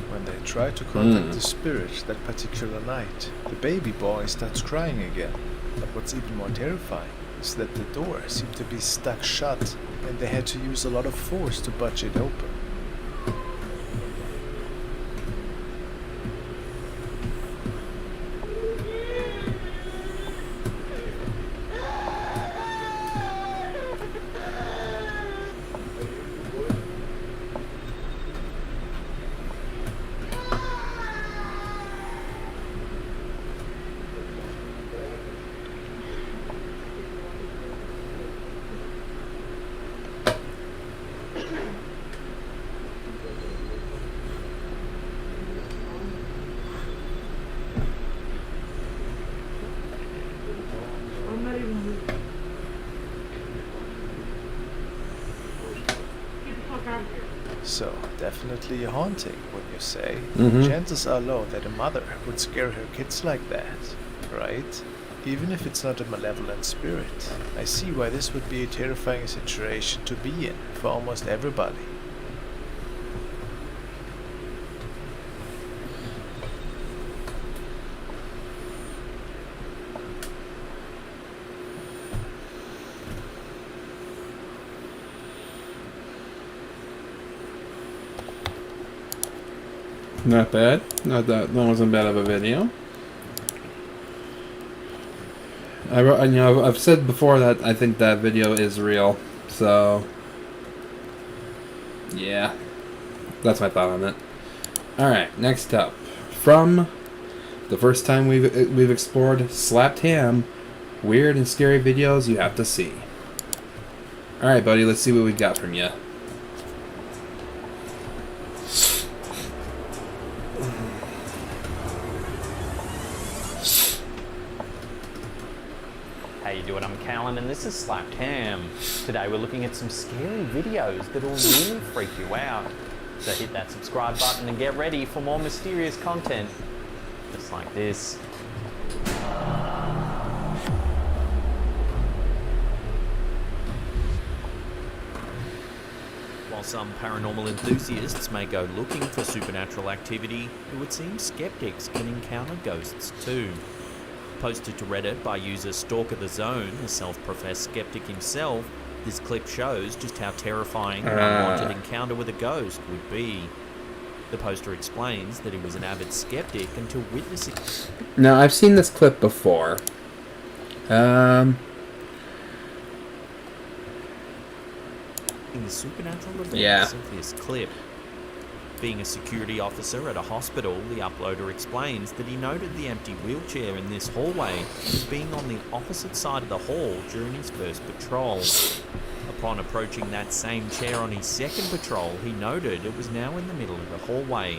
When they try to contact the spirit that particular night, the baby boy starts crying again. But what's even more terrifying is that the door seemed to be stuck shut, and they had to use a lot of force to budge it open. So, definitely a haunting, would you say? Chances are low that a mother would scare her kids like that, right? Even if it's not a malevolent spirit, I see why this would be a terrifying situation to be in for almost everybody. Not bad. Not that wasn't bad of a video. I've said before that I think that video is real. So yeah, that's my thought on it. All right, next up, from the first time we've explored Slapped Ham, weird and scary videos you have to see. All right, buddy, let's see what we got from you. How you doing? I'm Callan and this is Slapped Ham. Today we're looking at some scary videos that'll really freak you out. So hit that subscribe button and get ready for more mysterious content. Just like this. While some paranormal enthusiasts may go looking for supernatural activity, it would seem skeptics can encounter ghosts too. Posted to Reddit by user Stalker the Zone, a self-professed skeptic himself, this clip shows just how terrifying an unwanted encounter with a ghost would be. The poster explains that he was an avid skeptic until witnessing... Now, I've seen this clip before. The supernatural events of this clip. Being a security officer at a hospital, the uploader explains that he noted the empty wheelchair in this hallway as being on the opposite side of the hall during his first patrol. Upon approaching that same chair on his second patrol, he noted it was now in the middle of the hallway.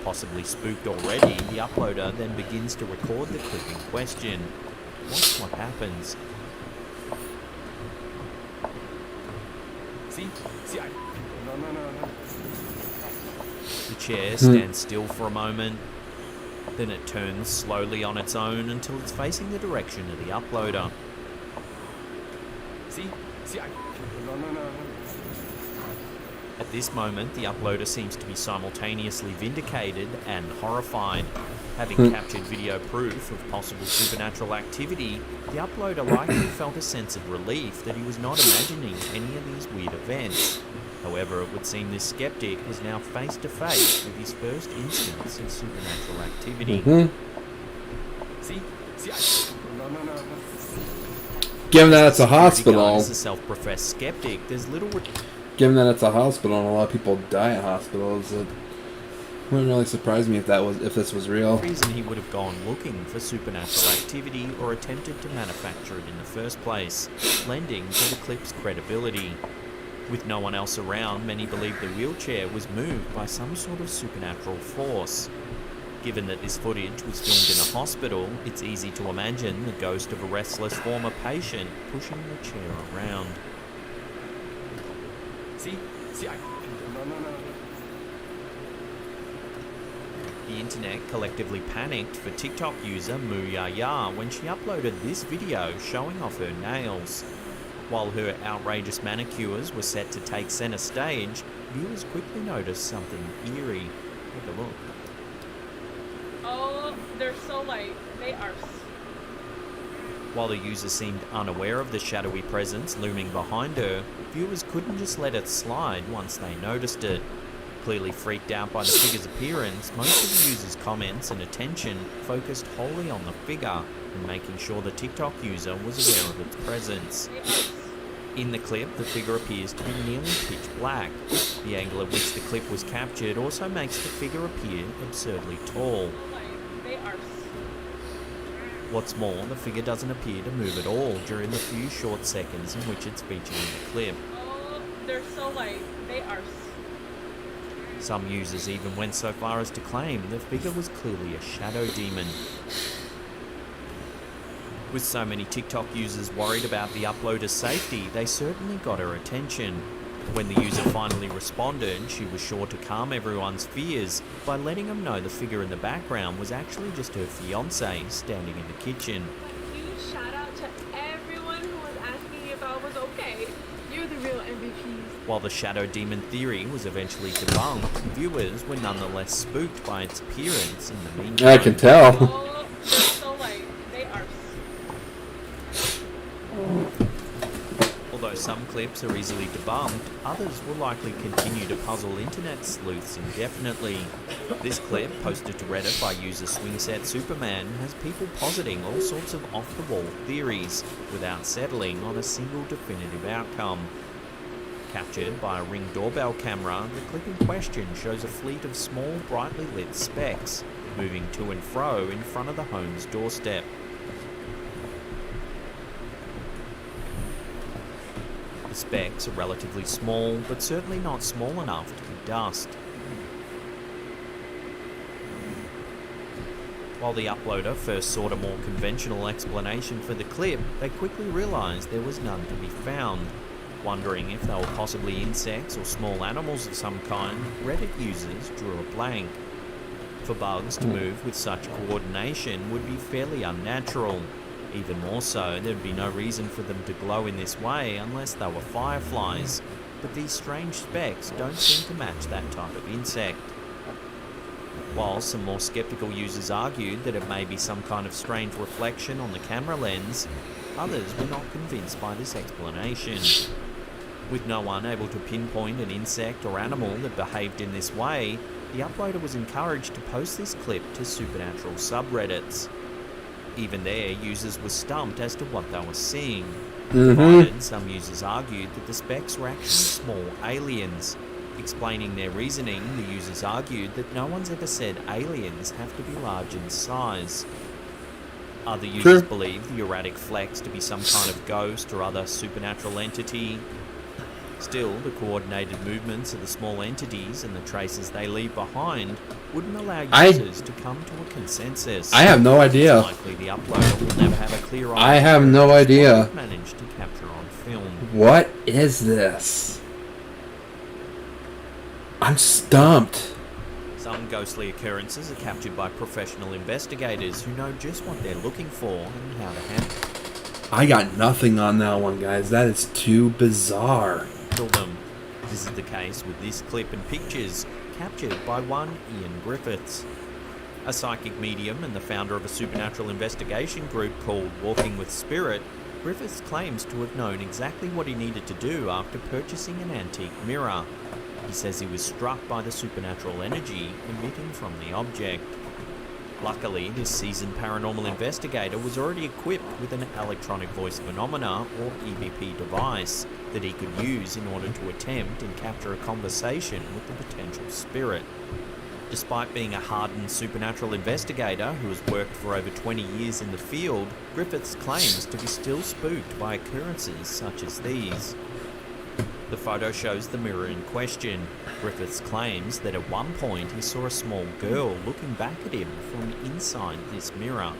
Possibly spooked already, the uploader then begins to record the clip in question. Watch what happens. See, no. The chair stands still for a moment, then it turns slowly on its own until it's facing the direction of the uploader. See, no. At this moment, the uploader seems to be simultaneously vindicated and horrified. Having captured video proof of possible supernatural activity, the uploader likely felt a sense of relief that he was not imagining any of these weird events. However, it would seem this skeptic was now face to face with his first instance of supernatural activity. No. Given that it's a hospital, as a self-professed skeptic, there's little... Given that it's a hospital and a lot of people die at hospitals, it wouldn't really surprise me if this was real. Reason he would have gone looking for supernatural activity or attempted to manufacture it in the first place, lending to the clip's credibility. With no one else around, many believe the wheelchair was moved by some sort of supernatural force. Given that this footage was filmed in a hospital, it's easy to imagine the ghost of a restless former patient pushing the chair around. See, I... No. The internet collectively panicked for TikTok user Mu Ya when she uploaded this video showing off her nails. While her outrageous manicures were set to take center stage, viewers quickly noticed something eerie. Take a look. Oh, they're so light. They are. While the user seemed unaware of the shadowy presence looming behind her, viewers couldn't just let it slide once they noticed it. Clearly freaked out by the figure's appearance, most of the user's comments and attention focused wholly on the figure and making sure the TikTok user was aware of its presence. In the clip, the figure appears to be nearly pitch black. The angle at which the clip was captured also makes the figure appear absurdly tall. What's more, the figure doesn't appear to move at all during the few short seconds in which it's featured in the clip. Oh, they're so light. They are. Some users even went so far as to claim the figure was clearly a shadow demon. With so many TikTok users worried about the uploader's safety, they certainly got her attention. When the user finally responded, she was sure to calm everyone's fears by letting them know the figure in the background was actually just her fiancé standing in the kitchen. Huge shout out to everyone who was asking if I was okay. You're the real MVPs. While the shadow demon theory was eventually debunked, viewers were nonetheless spooked by its appearance in the meantime. I can tell. Oh, they're so light. They are. Although some clips are easily debunked, others will likely continue to puzzle internet sleuths indefinitely. This clip, posted to Reddit by user Swingset Superman, has people positing all sorts of off-the-wall theories, without settling on a single definitive outcome. Captured by a Ring doorbell camera, the clip in question shows a fleet of small, brightly lit specks, moving to and fro in front of the home's doorstep. The specks are relatively small, but certainly not small enough to be dust. While the uploader first sought a more conventional explanation for the clip, they quickly realised there was none to be found. Wondering if they were possibly insects or small animals of some kind, Reddit users drew a blank. For bugs to move with such coordination would be fairly unnatural. Even more so, there'd be no reason for them to glow in this way unless they were fireflies, but these strange specks don't seem to match that type of insect. While some more skeptical users argued that it may be some kind of strange reflection on the camera lens, others were not convinced by this explanation. With no one able to pinpoint an insect or animal that behaved in this way, the uploader was encouraged to post this clip to supernatural subreddits. Even there, users were stumped as to what they were seeing. Provided, some users argued that the specks were actually small aliens. Explaining their reasoning, the users argued that no one's ever said aliens have to be large in size. Other users believe the erratic flecks to be some kind of ghost or other supernatural entity. Still, the coordinated movements of the small entities and the traces they leave behind wouldn't allow users to come to a consensus. I have no idea. It's likely the uploader will never have a clear idea. I have no idea. Managed to capture on film. What is this? I'm stumped. Some ghostly occurrences are captured by professional investigators who know just what they're looking for and how to handle it. I got nothing on that one, guys. That is too bizarre. Them. This is the case with this clip and pictures captured by one Ian Griffiths. A psychic medium and the founder of a supernatural investigation group called Walking with Spirit, Griffiths claims to have known exactly what he needed to do after purchasing an antique mirror. He says he was struck by the supernatural energy emitting from the object. Luckily, this seasoned paranormal investigator was already equipped with an electronic voice phenomena, or EVP device, that he could use in order to attempt and capture a conversation with the potential spirit. Despite being a hardened supernatural investigator who has worked for over 20 years in the field, Griffiths claims to be still spooked by occurrences such as these. The photo shows the mirror in question. Griffiths claims that at one point he saw a small girl looking back at him from inside this mirror.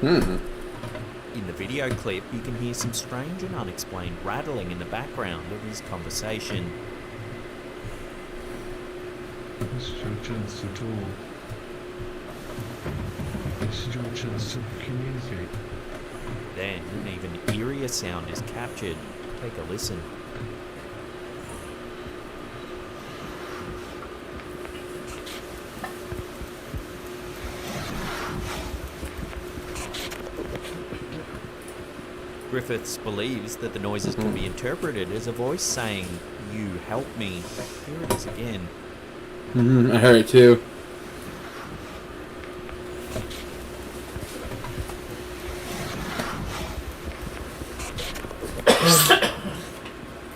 In the video clip, you can hear some strange and unexplained rattling in the background of his conversation. It's your chance to talk. It's your chance to communicate. Then an even eerier sound is captured. Take a listen. Griffiths believes that the noises can be interpreted as a voice saying, "You help me." Here it is again. I heard it too.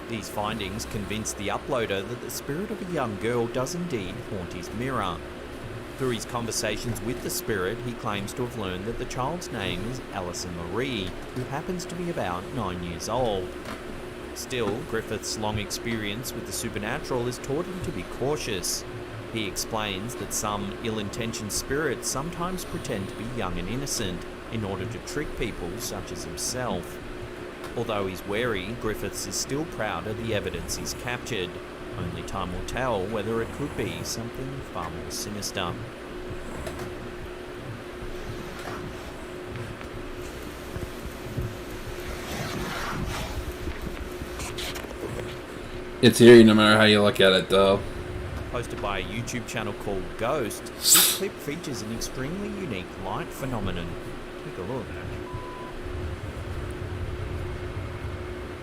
These findings convince the uploader that the spirit of a young girl does indeed haunt his mirror. Through his conversations with the spirit, he claims to have learned that the child's name is Alison Marie, who happens to be about 9 years old. Still, Griffith's long experience with the supernatural has taught him to be cautious. He explains that some ill-intentioned spirits sometimes pretend to be young and innocent in order to trick people such as himself. Although he's wary, Griffiths is still proud of the evidence he's captured. Only time will tell whether it could be something far more sinister. It's eerie no matter how you look at it, though. Posted by a YouTube channel called Ghost, this clip features an extremely unique light phenomenon. Take a look.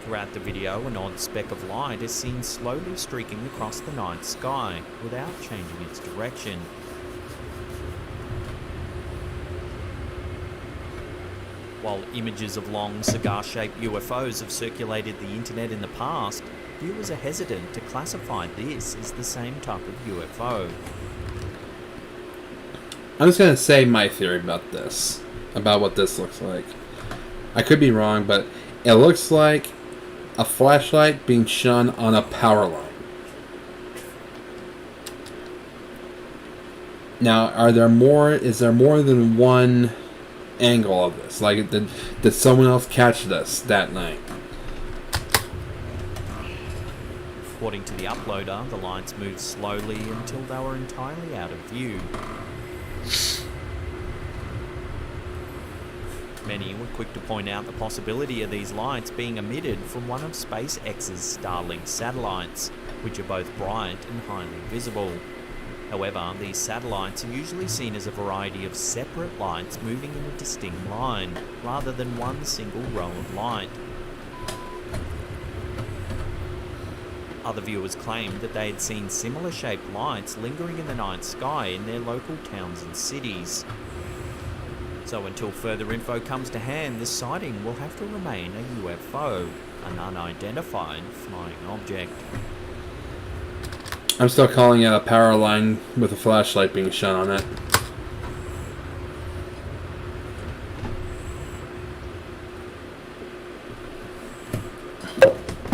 Throughout the video, an odd speck of light is seen slowly streaking across the night sky without changing its direction. While images of long, cigar-shaped UFOs have circulated the internet in the past, viewers are hesitant to classify this as the same type of UFO. I'm just going to say my theory about this, about what this looks like. I could be wrong, but it looks like a flashlight being shone on a power line. Now, is there more than one angle of this? Like, did someone else catch this that night? According to the uploader, the lights moved slowly until they were entirely out of view. Many were quick to point out the possibility of these lights being emitted from one of SpaceX's Starlink satellites, which are both bright and highly visible. However, these satellites are usually seen as a variety of separate lights moving in a distinct line, rather than one single row of light. Other viewers claimed that they had seen similar shaped lights lingering in the night sky in their local towns and cities. So until further info comes to hand, this sighting will have to remain a UFO, an unidentified flying object. I'm still calling it a power line with a flashlight being shone on it.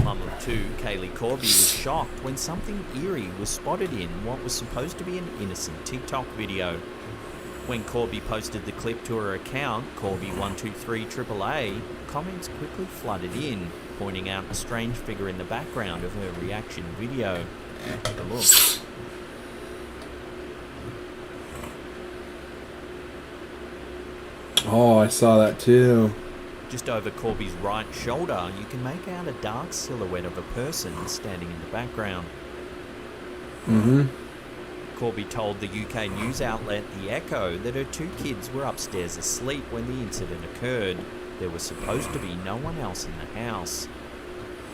Mum of two, Kaylee Corby, was shocked when something eerie was spotted in what was supposed to be an innocent TikTok video. When Corby posted the clip to her account, Corby123AAA, comments quickly flooded in, pointing out the strange figure in the background of her reaction video. Take a look. Oh, I saw that too. Just over Corby's right shoulder, you can make out a dark silhouette of a person standing in the background. Corby told the UK news outlet The Echo that her two kids were upstairs asleep when the incident occurred. There was supposed to be no one else in the house.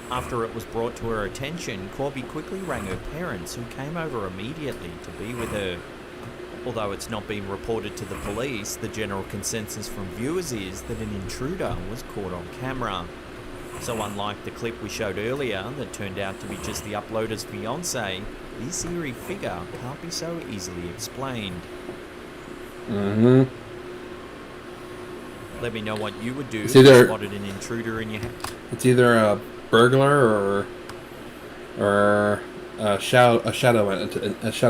After it was brought to her attention, Corby quickly rang her parents, who came over immediately to be with her. Although it's not been reported to the police, the general consensus from viewers is that an intruder was caught on camera. So unlike the clip we showed earlier that turned out to be just the uploader's fiancé, this eerie figure can't be so easily explained. Mm-hmm. Let me know what you would do if It's either- you spotted an intruder in your house. It's either a burglar or a shadow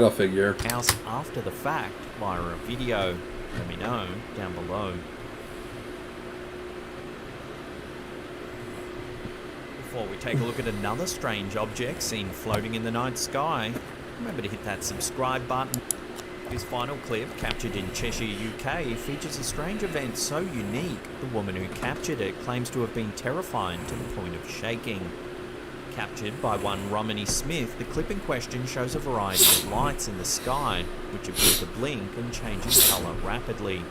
figure. House after the fact via a video. Let me know down below. Before we take a look at another strange object seen floating in the night sky, remember to hit that subscribe button. This final clip, captured in Cheshire, UK, features a strange event so unique, the woman who captured it claims to have been terrified to the point of shaking. Captured by one Romany Smith, the clip in question shows a variety of lights in the sky, which appear to blink and change in colour rapidly.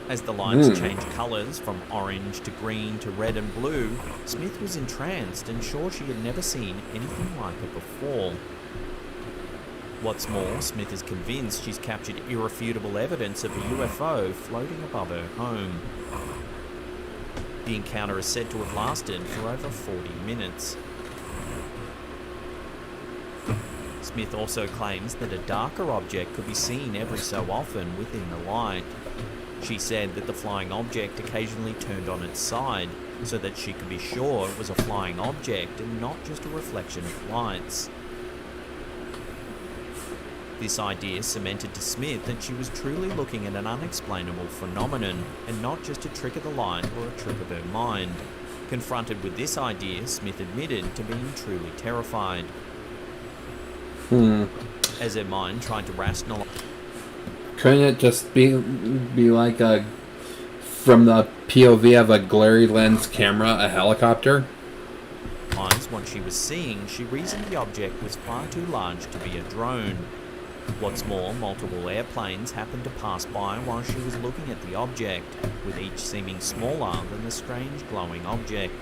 As the lights change colours from orange to green to red and blue, Smith was entranced and sure she had never seen anything like it before. What's more, Smith is convinced she's captured irrefutable evidence of a UFO floating above her home. The encounter is said to have lasted for over 40 minutes. Smith also claims that a darker object could be seen every so often within the light. She said that the flying object occasionally turned on its side, so that she could be sure it was a flying object and not just a reflection of lights. This idea cemented to Smith that she was truly looking at an unexplainable phenomenon, and not just a trick of the light or a trick of her mind. Confronted with this idea, Smith admitted to being truly terrified. As her mind tried to rationalize... Couldn't it just be like a, from the POV of a glary lens camera, a helicopter? What she was seeing, she reasoned the object was far too large to be a drone. What's more, multiple airplanes happened to pass by while she was looking at the object, with each seeming smaller than the strange glowing object.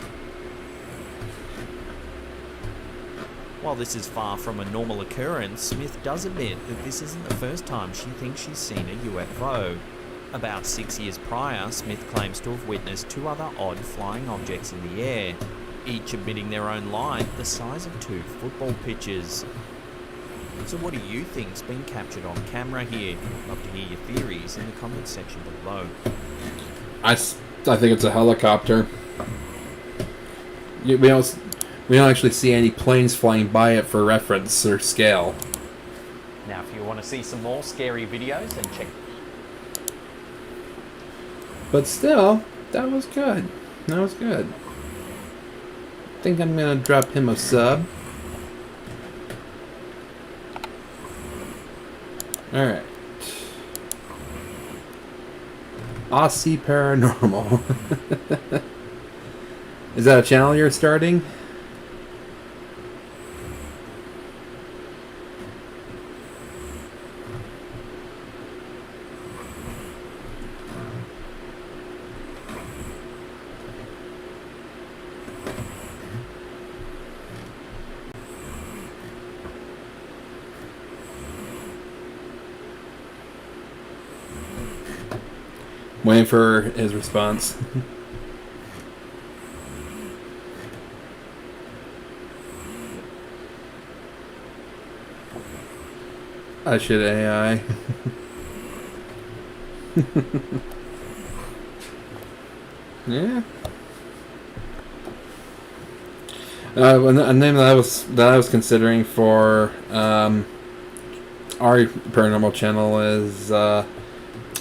While this is far from a normal occurrence, Smith does admit that this isn't the first time she thinks she's seen a UFO. About 6 years prior, Smith claims to have witnessed two other odd flying objects in the air, each emitting their own light the size of 2 football pitches. So what do you think's been captured on camera here? I'd love to hear your theories in the comments section below. I think it's a helicopter. We don't actually see any planes flying by it for reference or scale. Now if you want to see some more scary videos, then check. But still, that was good. That was good. I think I'm gonna drop him a sub. Alright. Aussie Paranormal. Is that a channel you're starting? Waiting for his response. I should AI. Yeah. A name that I was considering for our paranormal channel is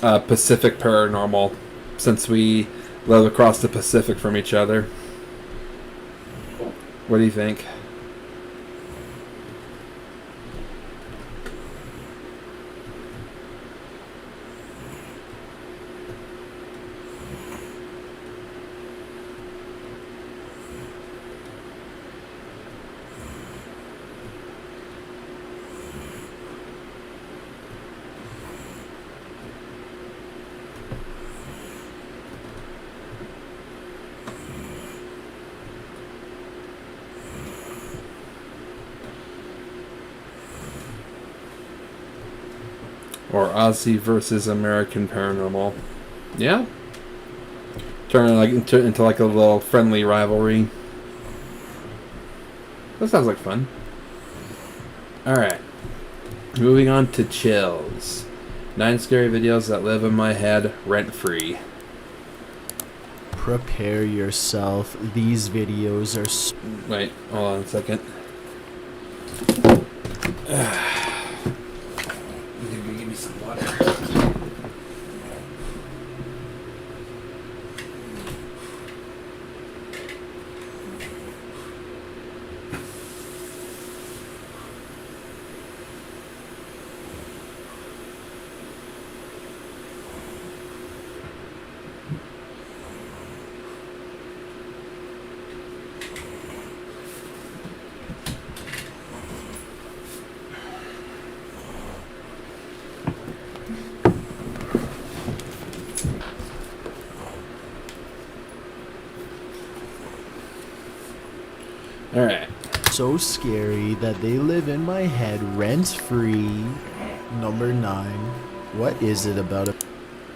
Pacific Paranormal, since we live across the Pacific from each other. What do you think? Or Aussie versus American Paranormal. Yeah? Turn it into like a little friendly rivalry. That sounds like fun. Alright. Moving on to Chills. 9 scary videos that live in my head rent-free. Prepare yourself. These videos are Wait, hold on a second. Give me some water. Alright. so scary that they live in my head rent-free. Number 9. What is it about a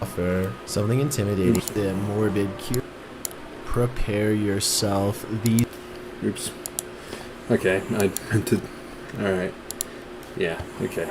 offer? Something intimidating, the morbid cure. Prepare yourself. These. Oops. Okay, I meant to. Alright. Yeah, okay.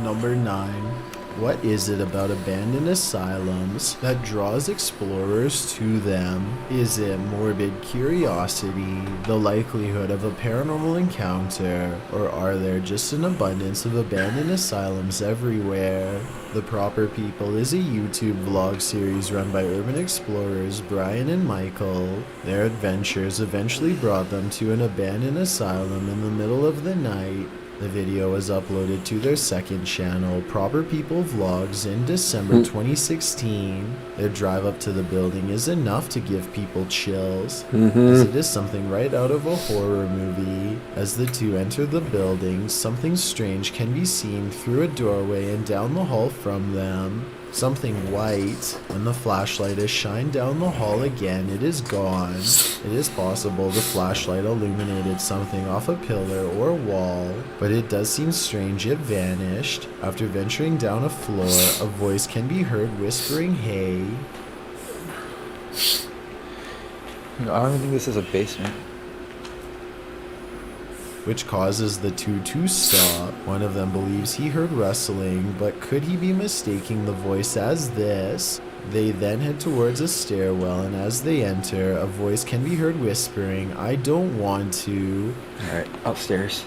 Number 9. What is it about abandoned asylums that draws explorers to them? Is it morbid curiosity, the likelihood of a paranormal encounter, or are there just an abundance of abandoned asylums everywhere? The Proper People is a YouTube vlog series run by urban explorers Brian and Michael. Their adventures eventually brought them to an abandoned asylum in the middle of the night. The video was uploaded to their second channel, Proper People Vlogs, in December 2016. Their drive up to the building is enough to give people chills, as it is something right out of a horror movie. As the two enter the building, something strange can be seen through a doorway and down the hall from them. Something white. When the flashlight is shined down the hall again, it is gone. It is possible the flashlight illuminated something off a pillar or wall, but it does seem strange it vanished. After venturing down a floor, a voice can be heard whispering, "Hey." I don't even think this is a basement. Which causes the two to stop. One of them believes he heard rustling, but could he be mistaking the voice as this? They then head towards a stairwell, and as they enter, a voice can be heard whispering, "I don't want to." Alright, upstairs.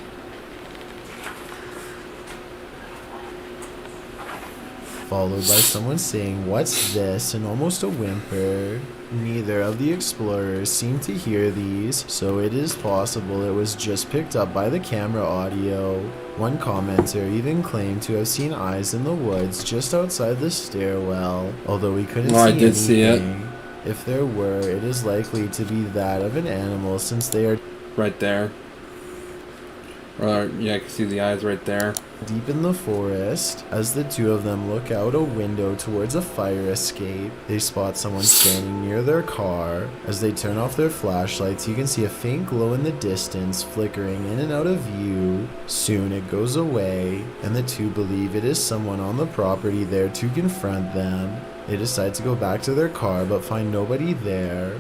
Followed by someone saying, "What's this?" and almost a whimper. Neither of the explorers seem to hear these, so it is possible it was just picked up by the camera audio. One commenter even claimed to have seen eyes in the woods just outside the stairwell, although we couldn't see anything. I did see it. If there were, it is likely to be that of an animal since they are right there. Or, yeah, I can see the eyes right there. Deep in the forest. As the two of them look out a window towards a fire escape, they spot someone standing near their car. As they turn off their flashlights, you can see a faint glow in the distance, flickering in and out of view. Soon it goes away, and the two believe it is someone on the property there to confront them. They decide to go back to their car, but find nobody there.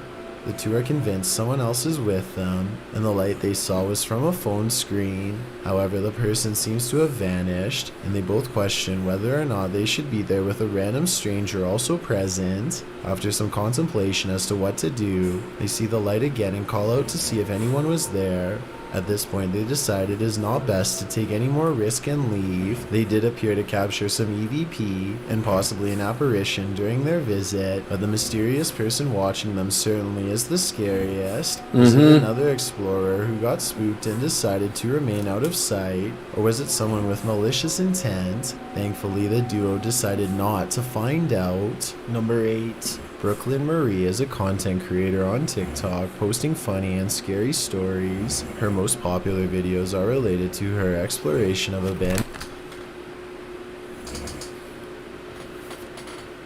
The two are convinced someone else is with them, and the light they saw was from a phone screen. However, the person seems to have vanished, and they both question whether or not they should be there with a random stranger also present. After some contemplation as to what to do, they see the light again and call out to see if anyone was there. At this point, they decide it is not best to take any more risk and leave. They did appear to capture some EVP and possibly an apparition during their visit, but the mysterious person watching them certainly is the scariest. Was it another explorer who got spooked and decided to remain out of sight, or was it someone with malicious intent? Thankfully, the duo decided not to find out. Number 8. Brooklyn Marie is a content creator on TikTok, posting funny and scary stories. Her most popular videos are related to her exploration of abandoned.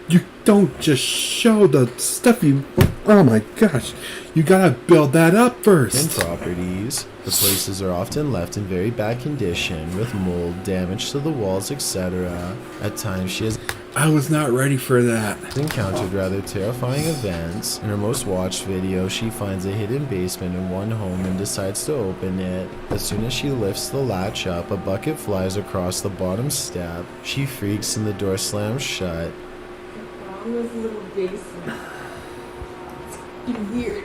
You don't just show the stuff you... Oh my gosh. You gotta build that up first. Properties. The places are often left in very bad condition, with mold, damage to the walls, etc. At times she has... I was not ready for that. Encountered rather terrifying events. In her most watched video, she finds a hidden basement in one home and decides to open it. As soon as she lifts the latch up, a bucket flies across the bottom step. She freaks and the door slams shut. down this little basement. It's getting weird.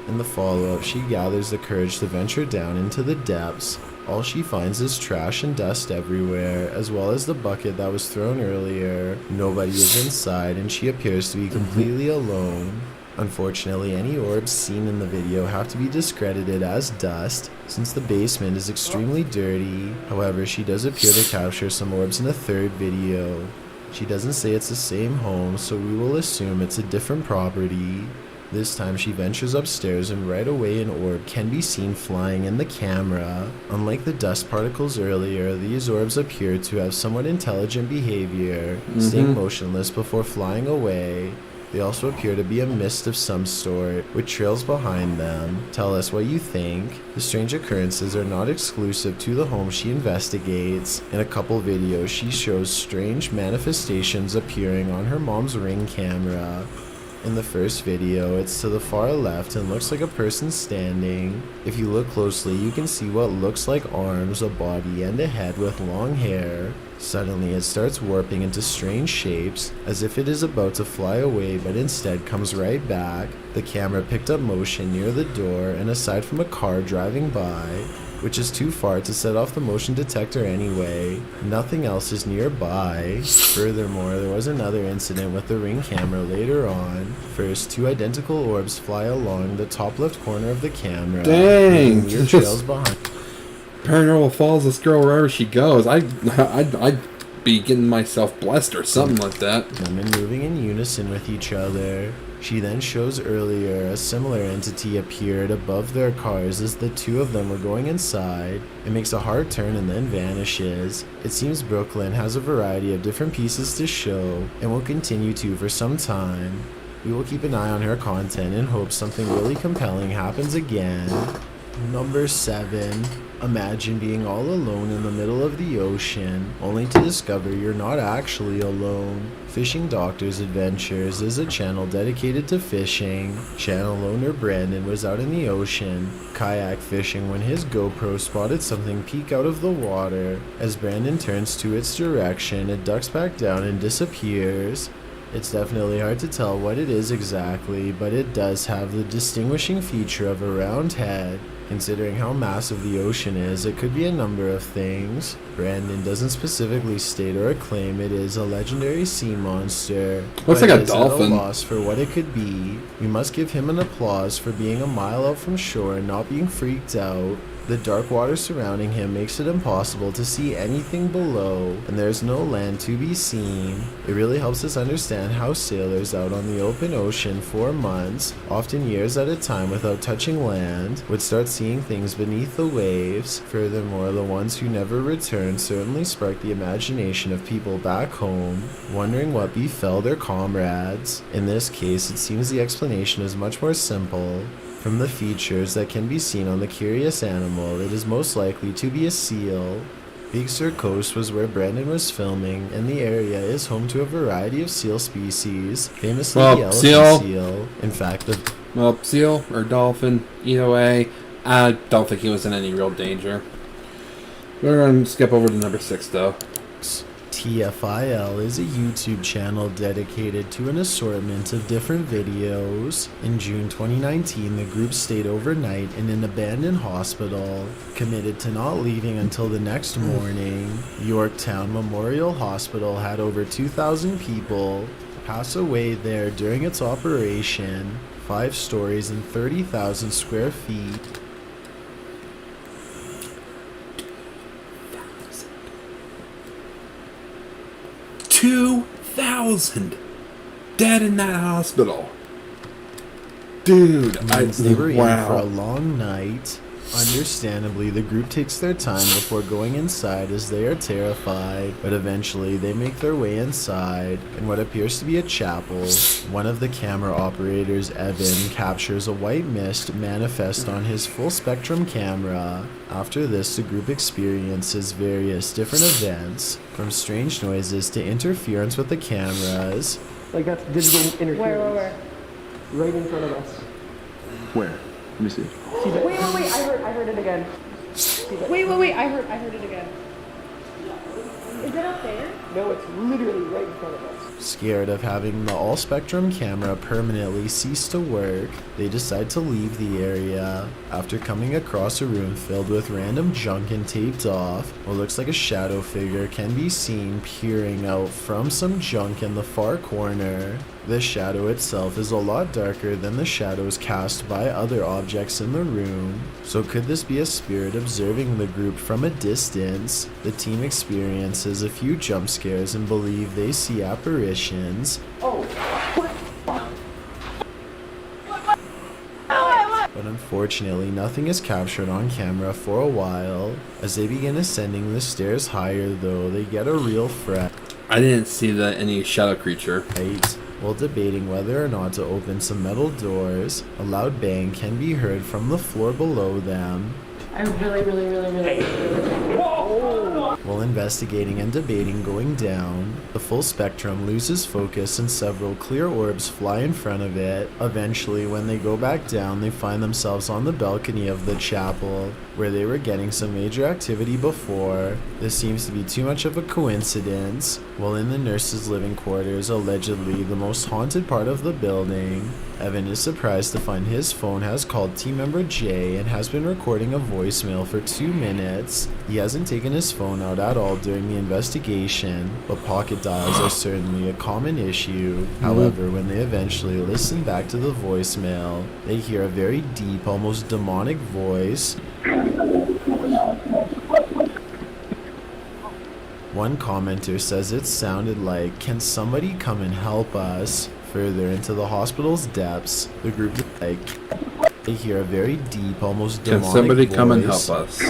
In the follow-up, she gathers the courage to venture down into the depths. All she finds is trash and dust everywhere, as well as the bucket that was thrown earlier. Nobody is inside, and she appears to be completely alone. Unfortunately, any orbs seen in the video have to be discredited as dust, since the basement is extremely dirty. However, she does appear to capture some orbs in a third video. She doesn't say it's the same home, so we will assume it's a different property. This time she ventures upstairs and right away an orb can be seen flying in the camera. Unlike the dust particles earlier, these orbs appear to have somewhat intelligent behavior, staying motionless before flying away. They also appear to be a mist of some sort, which trails behind them. Tell us what you think. The strange occurrences are not exclusive to the home she investigates. In a couple videos, she shows strange manifestations appearing on her mom's Ring camera. In the first video, it's to the far left and looks like a person standing. If you look closely, you can see what looks like arms, a body, and a head with long hair. Suddenly, it starts warping into strange shapes, as if it is about to fly away, but instead comes right back. The camera picked up motion near the door, and aside from a car driving by, which is too far to set off the motion detector anyway, nothing else is nearby. Furthermore, there was another incident with the Ring camera later on. First, two identical orbs fly along the top left corner of the camera. Dang! Weird trails behind. Paranormal follows this girl wherever she goes. I'd be getting myself blessed or something like that. Them and moving in unison with each other. She then shows earlier a similar entity appeared above their cars as the two of them were going inside. It makes a hard turn and then vanishes. It seems Brooklyn has a variety of different pieces to show and will continue to for some time. We will keep an eye on her content and hope something really compelling happens again. Number 7. Imagine being all alone in the middle of the ocean, only to discover you're not actually alone. Fishing Doctor's Adventures is a channel dedicated to fishing. Channel owner Brandon was out in the ocean, kayak fishing, when his GoPro spotted something peek out of the water. As Brandon turns to its direction, it ducks back down and disappears. It's definitely hard to tell what it is exactly, but it does have the distinguishing feature of a round head. Considering how massive the ocean is, it could be a number of things. Brandon doesn't specifically state or claim it is a legendary sea monster. Looks like a dolphin. At a loss for what it could be. We must give him an applause for being a mile out from shore and not being freaked out. The dark water surrounding him makes it impossible to see anything below, and there's no land to be seen. It really helps us understand how sailors out on the open ocean for months, often years at a time without touching land, would start seeing things beneath the waves. Furthermore, the ones who never returned certainly spark the imagination of people back home, wondering what befell their comrades. In this case, it seems the explanation is much more simple. From the features that can be seen on the curious animal, it is most likely to be a seal. Big Sur Coast was where Brandon was filming, and the area is home to a variety of seal species, famously the elephant seal. In fact, seal or dolphin, either way, I don't think he was in any real danger. We're going to skip over to number 6, though. TFIL is a YouTube channel dedicated to an assortment of different videos. In June 2019, the group stayed overnight in an abandoned hospital, committed to not leaving until the next morning. Yorktown Memorial Hospital had over 2,000 people pass away there during its operation, 5 stories and 30,000 square feet. 2,000 dead in that hospital. Dude, they were in for a long night. Understandably, the group takes their time before going inside as they are terrified, but eventually they make their way inside in what appears to be a chapel. One of the camera operators, Evan, captures a white mist manifest on his full spectrum camera. After this, the group experiences various different events, from strange noises to interference with the cameras. Like that's digital interference. Where? Right in front of us. Where? Let me see. Wait, I heard it again. Wait, I heard it again. Is it up there? No, it's literally right in front of us. Scared of having the all-spectrum camera permanently cease to work, they decide to leave the area. After coming across a room filled with random junk and taped off, what looks like a shadow figure can be seen peering out from some junk in the far corner. The shadow itself is a lot darker than the shadows cast by other objects in the room. So could this be a spirit observing the group from a distance? The team experiences a few jump scares and believe they see apparitions. But unfortunately, nothing is captured on camera for a while. As they begin ascending the stairs higher though, they get a real threat. I didn't see any shadow creature. Right. While debating whether or not to open some metal doors, a loud bang can be heard from the floor below them. I really. While investigating and debating going down, the full spectrum loses focus and several clear orbs fly in front of it. Eventually, when they go back down, they find themselves on the balcony of the chapel, where they were getting some major activity before. This seems to be too much of a coincidence. While in the nurses' living quarters, allegedly the most haunted part of the building, Evan is surprised to find his phone has called team member Jay and has been recording a voicemail for 2 minutes. He hasn't taken his phone out at all during the investigation, but pocket dials are certainly a common issue. However, when they eventually listen back to the voicemail, they hear a very deep, almost demonic voice. One commenter says it sounded like, "Can somebody come and help us?" Further into the hospital's depths, the group they hear a very deep, almost demonic Can somebody voice. come and help us?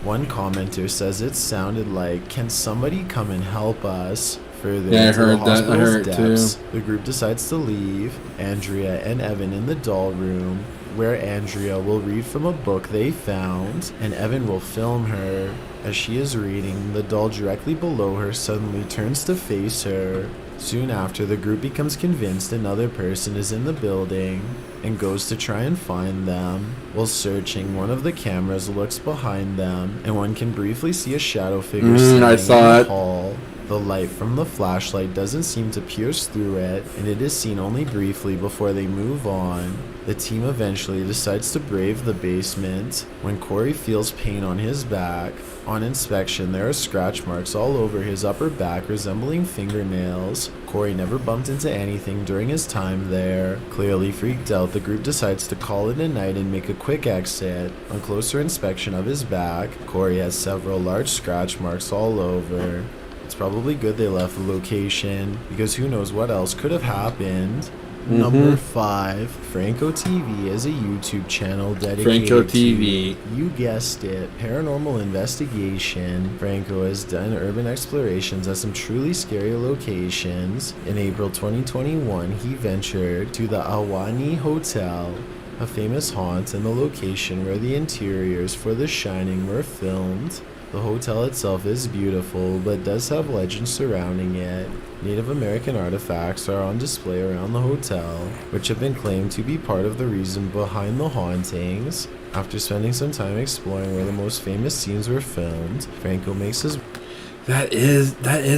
One commenter says it sounded like, "Can somebody come and help us?" Further Yeah, I into the heard that. I hospital's heard it depths, too. the group decides to leave Andrea and Evan in the doll room, where Andrea will read from a book they found, and Evan will film her. As she is reading, the doll directly below her suddenly turns to face her. Soon after, the group becomes convinced another person is in the building and goes to try and find them. While searching, one of the cameras looks behind them, and one can briefly see a shadow figure standing I saw in the it. hall. The light from the flashlight doesn't seem to pierce through it, and it is seen only briefly before they move on. The team eventually decides to brave the basement when Corey feels pain on his back. On inspection, there are scratch marks all over his upper back resembling fingernails. Corey never bumped into anything during his time there. Clearly freaked out, the group decides to call it a night and make a quick exit. On closer inspection of his back, Corey has several large scratch marks all over. It's probably good they left the location, because who knows what else could have happened. Number 5, Franco TV is a YouTube channel dedicated Franco TV. to, you guessed it, paranormal investigation. Franco has done urban explorations at some truly scary locations. In April 2021, he ventured to the Awani Hotel, a famous haunt and the location where the interiors for The Shining were filmed. The hotel itself is beautiful, but does have legends surrounding it. Native American artifacts are on display around the hotel, which have been claimed to be part of the reason behind the hauntings. After spending some time exploring where the most famous scenes were filmed, Franco makes his That is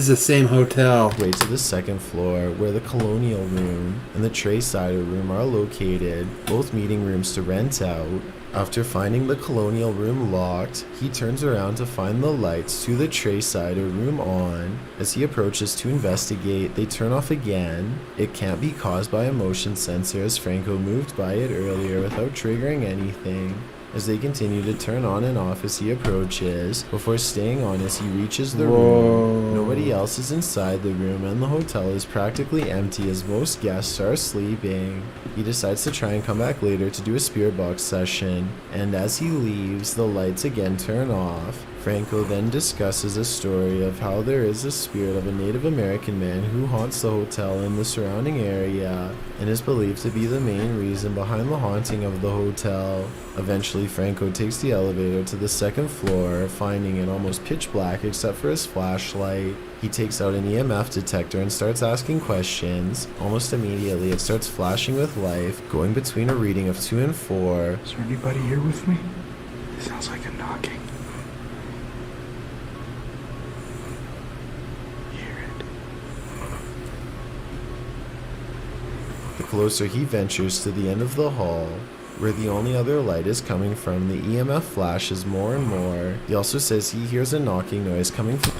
the same hotel. way to the second floor, where the Colonial Room and the Traysider Room are located, both meeting rooms to rent out. After finding the Colonial Room locked, he turns around to find the lights to the Traysider Room on. As he approaches to investigate, they turn off again. It can't be caused by a motion sensor, as Franco moved by it earlier without triggering anything. As they continue to turn on and off as he approaches, before staying on as he reaches the room. Nobody else is inside the room, and the hotel is practically empty as most guests are sleeping. He decides to try and come back later to do a spirit box session, and as he leaves, the lights again turn off. Franco then discusses a story of how there is a spirit of a Native American man who haunts the hotel and the surrounding area, and is believed to be the main reason behind the haunting of the hotel. Eventually, Franco takes the elevator to the second floor, finding it almost pitch black except for his flashlight. He takes out an EMF detector and starts asking questions. Almost immediately, it starts flashing with life, going between a reading of 2 and 4. Is there anybody here with me? It sounds like a knocking. closer he ventures to the end of the hall, where the only other light is coming from, the EMF flashes more and more. He also says he hears a knocking noise coming from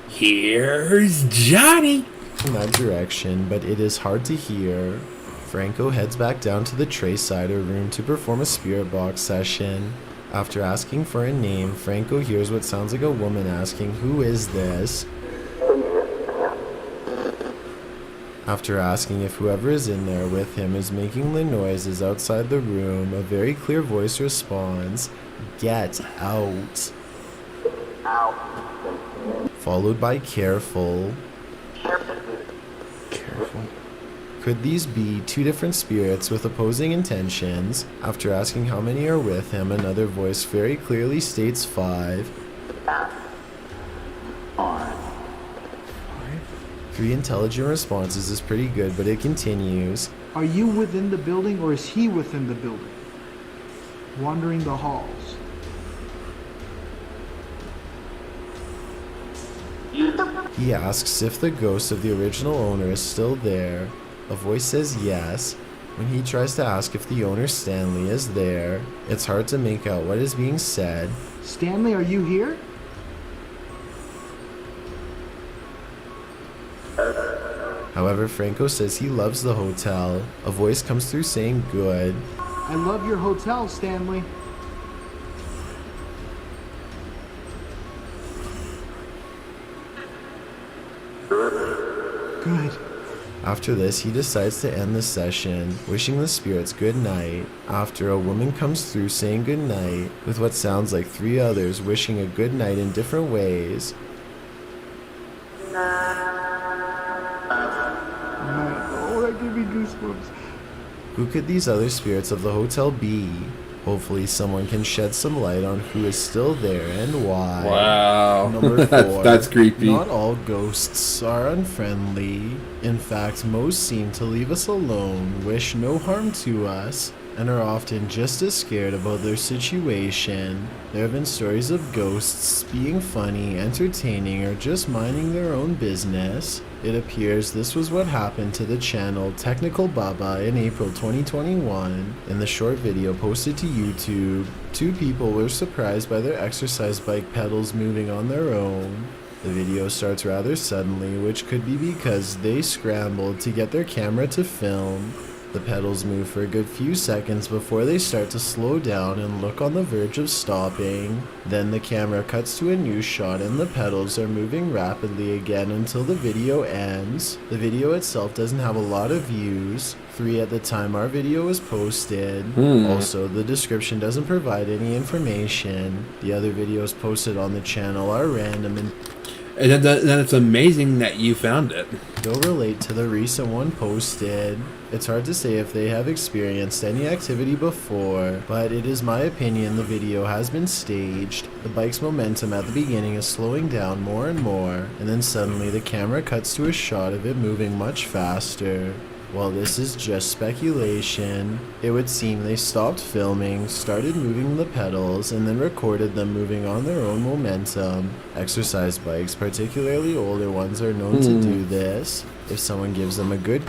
Here's Johnny! that direction, but it is hard to hear. Franco heads back down to the Tray-Sider room to perform a spirit box session. After asking for a name, Franco hears what sounds like a woman asking, "Who is this?" After asking if whoever is in there with him is making the noises outside the room, a very clear voice responds, "Get out." Followed by "Careful." Careful. Could these be two different spirits with opposing intentions? After asking how many are with him, another voice very clearly states 5. 3 intelligent responses is pretty good, but it continues. Are you within the building or is he within the building? Wandering the halls. He asks if the ghost of the original owner is still there. A voice says yes. When he tries to ask if the owner Stanley is there, it's hard to make out what is being said. Stanley, are you here? However, Franco says he loves the hotel. A voice comes through saying good. I love your hotel, Stanley. Good. After this, he decides to end the session, wishing the spirits good night. After, a woman comes through saying good night, with what sounds like 3 others wishing a good night in different ways. Oh, that gave me goosebumps. Who could these other spirits of the hotel be? Hopefully someone can shed some light on who is still there and why. Wow. Number 4. That's creepy. Not all ghosts are unfriendly. In fact, most seem to leave us alone, wish no harm to us, and are often just as scared about their situation. There have been stories of ghosts being funny, entertaining, or just minding their own business. It appears this was what happened to the channel Technical Baba in April 2021. In the short video posted to YouTube, 2 people were surprised by their exercise bike pedals moving on their own. The video starts rather suddenly, which could be because they scrambled to get their camera to film. The pedals move for a good few seconds before they start to slow down and look on the verge of stopping. Then the camera cuts to a new shot and the pedals are moving rapidly again until the video ends. The video itself doesn't have a lot of views, 3 at the time our video was posted. Also, the description doesn't provide any information. The other videos posted on the channel are random and then it's amazing that you found it. don't relate to the recent one posted. It's hard to say if they have experienced any activity before, but it is my opinion the video has been staged. The bike's momentum at the beginning is slowing down more and more, and then suddenly the camera cuts to a shot of it moving much faster. While this is just speculation, it would seem they stopped filming, started moving the pedals, and then recorded them moving on their own momentum. Exercise bikes, particularly older ones, are known to do this. If someone gives them a good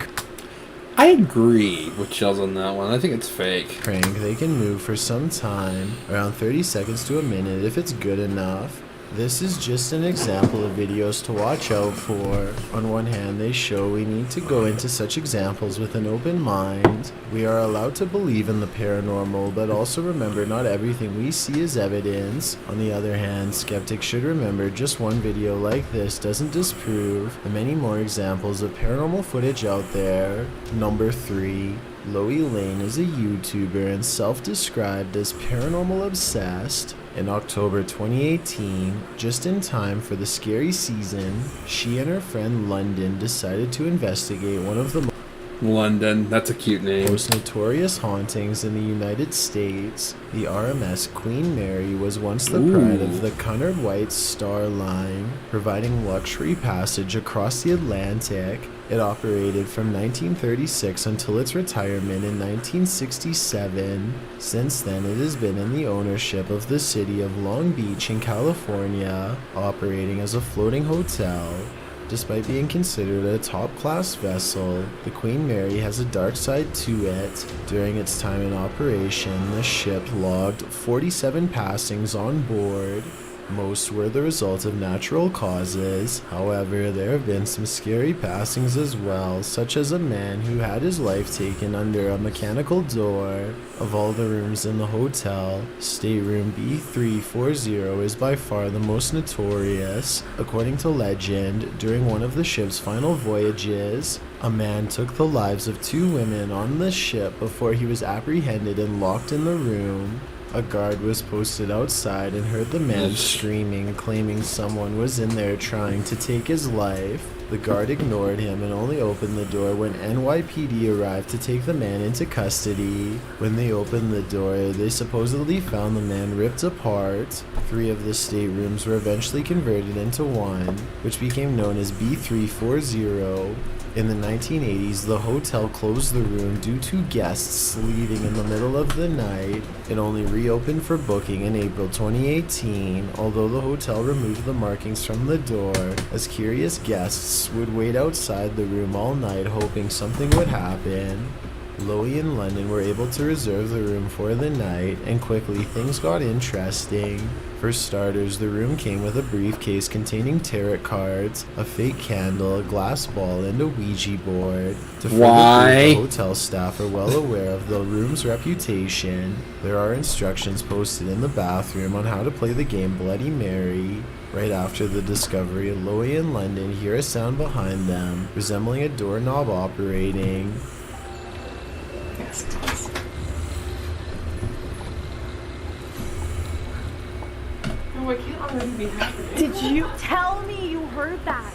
I agree with Chills on that one. I think it's fake. crank, they can move for some time, around 30 seconds to a minute if it's good enough. This is just an example of videos to watch out for. On one hand, they show we need to go into such examples with an open mind. We are allowed to believe in the paranormal, but also remember not everything we see is evidence. On the other hand, skeptics should remember just one video like this doesn't disprove the many more examples of paranormal footage out there. Number 3. Loie Lane is a YouTuber and self-described as paranormal obsessed. In October 2018, just in time for the scary season, she and her friend London decided to investigate one of the London, that's a cute name. most notorious hauntings in the United States. The RMS Queen Mary was once the pride of the Cunard White Star Line, providing luxury passage across the Atlantic. It operated from 1936 until its retirement in 1967. Since then, it has been in the ownership of the city of Long Beach in California, operating as a floating hotel. Despite being considered a top-class vessel, the Queen Mary has a dark side to it. During its time in operation, the ship logged 47 passings on board. Most were the result of natural causes. However, there have been some scary passings as well, such as a man who had his life taken under a mechanical door. Of all the rooms in the hotel, stateroom B340 is by far the most notorious. According to legend, during one of the ship's final voyages, a man took the lives of 2 women on the ship before he was apprehended and locked in the room. A guard was posted outside and heard the man screaming, claiming someone was in there trying to take his life. The guard ignored him and only opened the door when NYPD arrived to take the man into custody. When they opened the door, they supposedly found the man ripped apart. 3 of the staterooms were eventually converted into one, which became known as B340. In the 1980s, the hotel closed the room due to guests leaving in the middle of the night. It only reopened for booking in April 2018, although the hotel removed the markings from the door, as curious guests would wait outside the room all night hoping something would happen. Lowy and London were able to reserve the room for the night, and quickly things got interesting. For starters, the room came with a briefcase containing tarot cards, a fake candle, a glass ball, and a Ouija board. To further prove, the hotel staff are well aware of the room's reputation. There are instructions posted in the bathroom on how to play the game Bloody Mary. Right after the discovery, Lowy and London hear a sound behind them, resembling a doorknob operating. No, it can't already be happening. Did you tell me you heard that?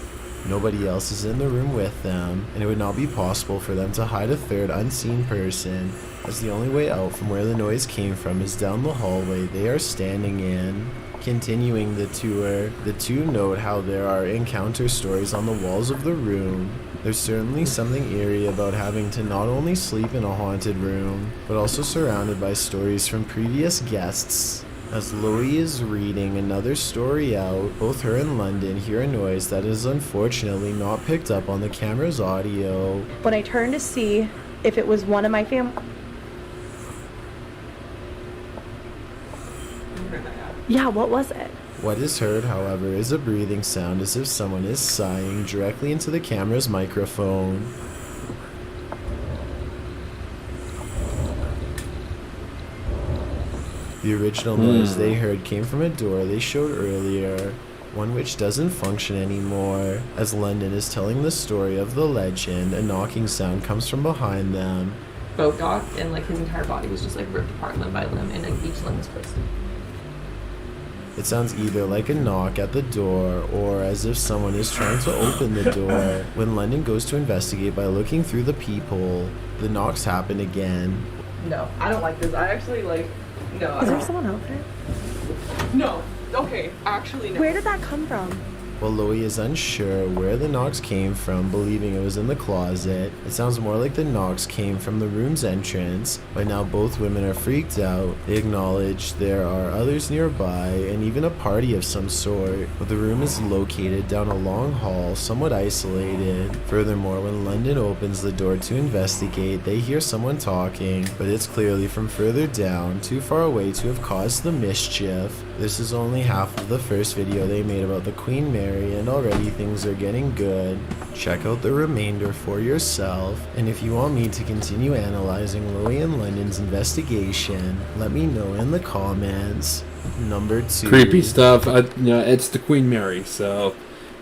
Nobody else is in the room with them, and it would not be possible for them to hide a third unseen person, as the only way out from where the noise came from is down the hallway they are standing in. Continuing the tour, the 2 note how there are encounter stories on the walls of the room. There's certainly something eerie about having to not only sleep in a haunted room, but also surrounded by stories from previous guests. As Lowy is reading another story out, both her and London hear a noise that is unfortunately not picked up on the camera's audio. When I turned to see if it was one of my family... Yeah, what was it? What is heard, however, is a breathing sound as if someone is sighing directly into the camera's microphone. The original noise they heard came from a door they showed earlier, one which doesn't function anymore. As London is telling the story of the legend, a knocking sound comes from behind them. Both Doc and like his entire body was just like ripped apart limb by limb, and like each limb was twisted. It sounds either like a knock at the door or as if someone is trying to open the door. When London goes to investigate by looking through the peephole, the knocks happen again. No, I don't like this. I actually like... No. Is there someone out there? No. Okay, actually no. Where did that come from? While Lowy is unsure where the knocks came from, believing it was in the closet, it sounds more like the knocks came from the room's entrance. By now both women are freaked out. They acknowledge there are others nearby and even a party of some sort, but the room is located down a long hall, somewhat isolated. Furthermore, when London opens the door to investigate, they hear someone talking, but it's clearly from further down, too far away to have caused the mischief. This is only half of the first video they made about the Queen Mary, and already things are getting good. Check out the remainder for yourself, and if you want me to continue analyzing Lowy and London's investigation, let me know in the comments. Number 2. Creepy stuff. It's the Queen Mary, so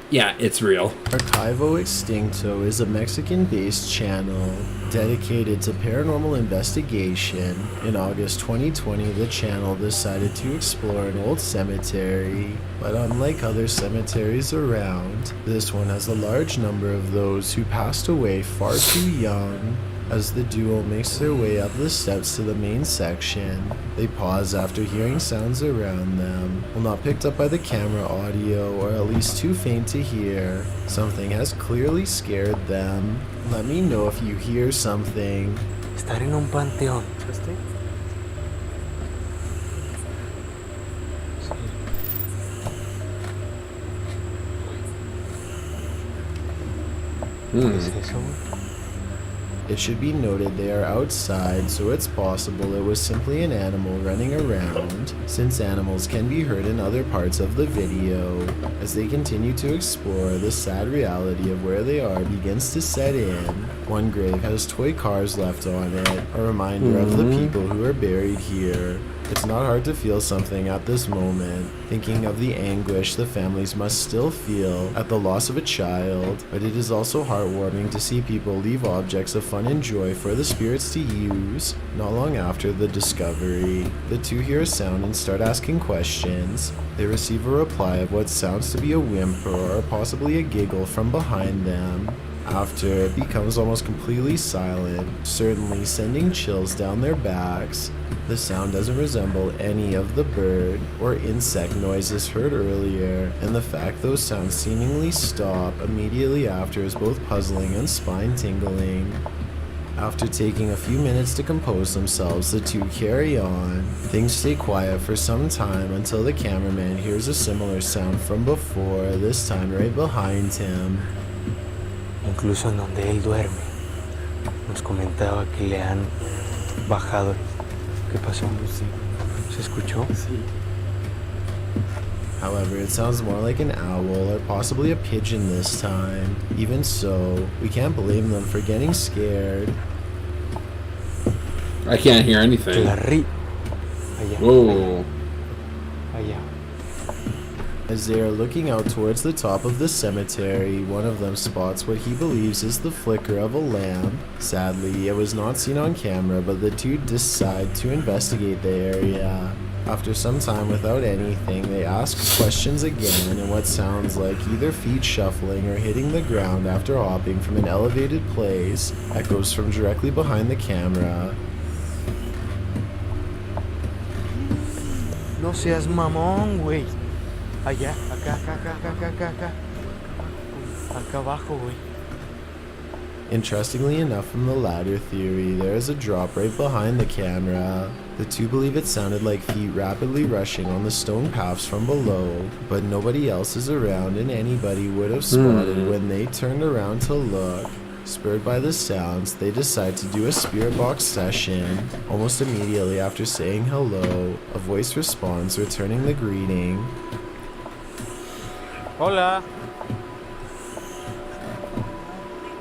yeah, it's real. Archivo Extincto is a Mexican-based channel dedicated to paranormal investigation. In August 2020, the channel decided to explore an old cemetery, but unlike other cemeteries around, this one has a large number of those who passed away far too young. As the duo makes their way up the steps to the main section, they pause after hearing sounds around them. While not picked up by the camera audio, or at least too faint to hear, something has clearly scared them. Let me know if you hear something. Estar en un panteón. It should be noted they are outside, so it's possible it was simply an animal running around, since animals can be heard in other parts of the video. As they continue to explore, the sad reality of where they are begins to set in. One grave has toy cars left on it, a reminder of the people who are buried here. It's not hard to feel something at this moment, thinking of the anguish the families must still feel at the loss of a child, but it is also heartwarming to see people leave objects of fun and joy for the spirits to use. Not long after the discovery, the two hear a sound and start asking questions. They receive a reply of what sounds to be a whimper or possibly a giggle from behind them. After, it becomes almost completely silent, certainly sending chills down their backs. The sound doesn't resemble any of the bird or insect noises heard earlier, and the fact those sounds seemingly stop immediately after is both puzzling and spine-tingling. After taking a few minutes to compose themselves, the two carry on. Things stay quiet for some time until the cameraman hears a similar sound from before, this time right behind him. Incluso en donde él duerme, nos comentaba que le han bajado. ¿Qué pasó? ¿Se escuchó? Sí. However, it sounds more like an owl or possibly a pigeon this time. Even so, we can't blame them for getting scared. I can't hear anything. Whoa. As they are looking out towards the top of the cemetery, one of them spots what he believes is the flicker of a lamp. Sadly, it was not seen on camera, but the two decide to investigate the area. After some time without anything, they ask questions again in what sounds like either feet shuffling or hitting the ground after hopping from an elevated place. Echoes from directly behind the camera. No seas mamón, güey. Allá, acá. Acá abajo, güey. Interestingly enough, from the latter theory, there is a drop right behind the camera. The two believe it sounded like feet rapidly rushing on the stone paths from below, but nobody else is around and anybody would have spotted when they turned around to look. Spurred by the sounds, they decide to do a spirit box session. Almost immediately after saying hello, a voice responds, returning the greeting. Hola.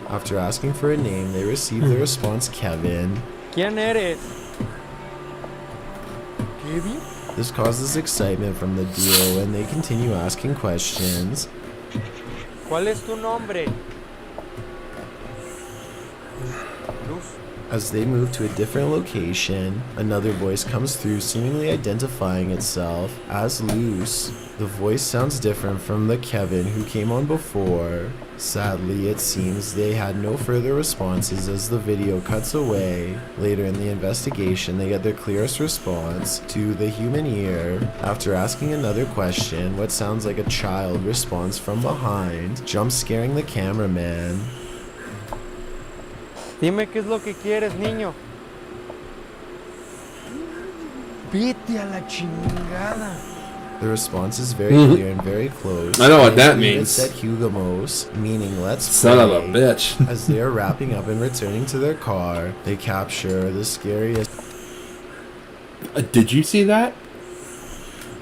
After asking for a name, they receive the response Kevin. ¿Quién eres? Kevin? This causes excitement from the duo and they continue asking questions. ¿Cuál es tu nombre? As they move to a different location, another voice comes through, seemingly identifying itself as Luce. The voice sounds different from the Kevin who came on before. Sadly, it seems they had no further responses as the video cuts away. Later in the investigation, they get their clearest response to the human ear. After asking another question, what sounds like a child responds from behind, jump scaring the cameraman. Dime qué es lo que quieres, niño. Vete a la chingada. The response is very clear and very close. I know what that means. It said Hugamos, meaning let's Son play. of a bitch. As they are wrapping up and returning to their car, they capture the scariest. Did you see that?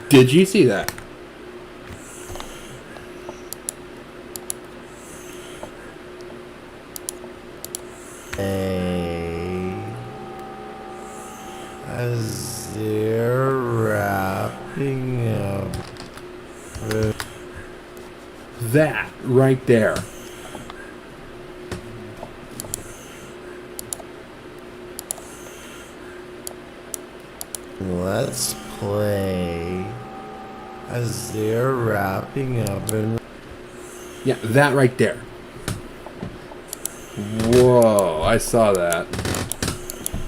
Did you see that? As they're wrapping up. That right there. Let's play. As they're wrapping up and. Yeah, that right there. Whoa, I saw that.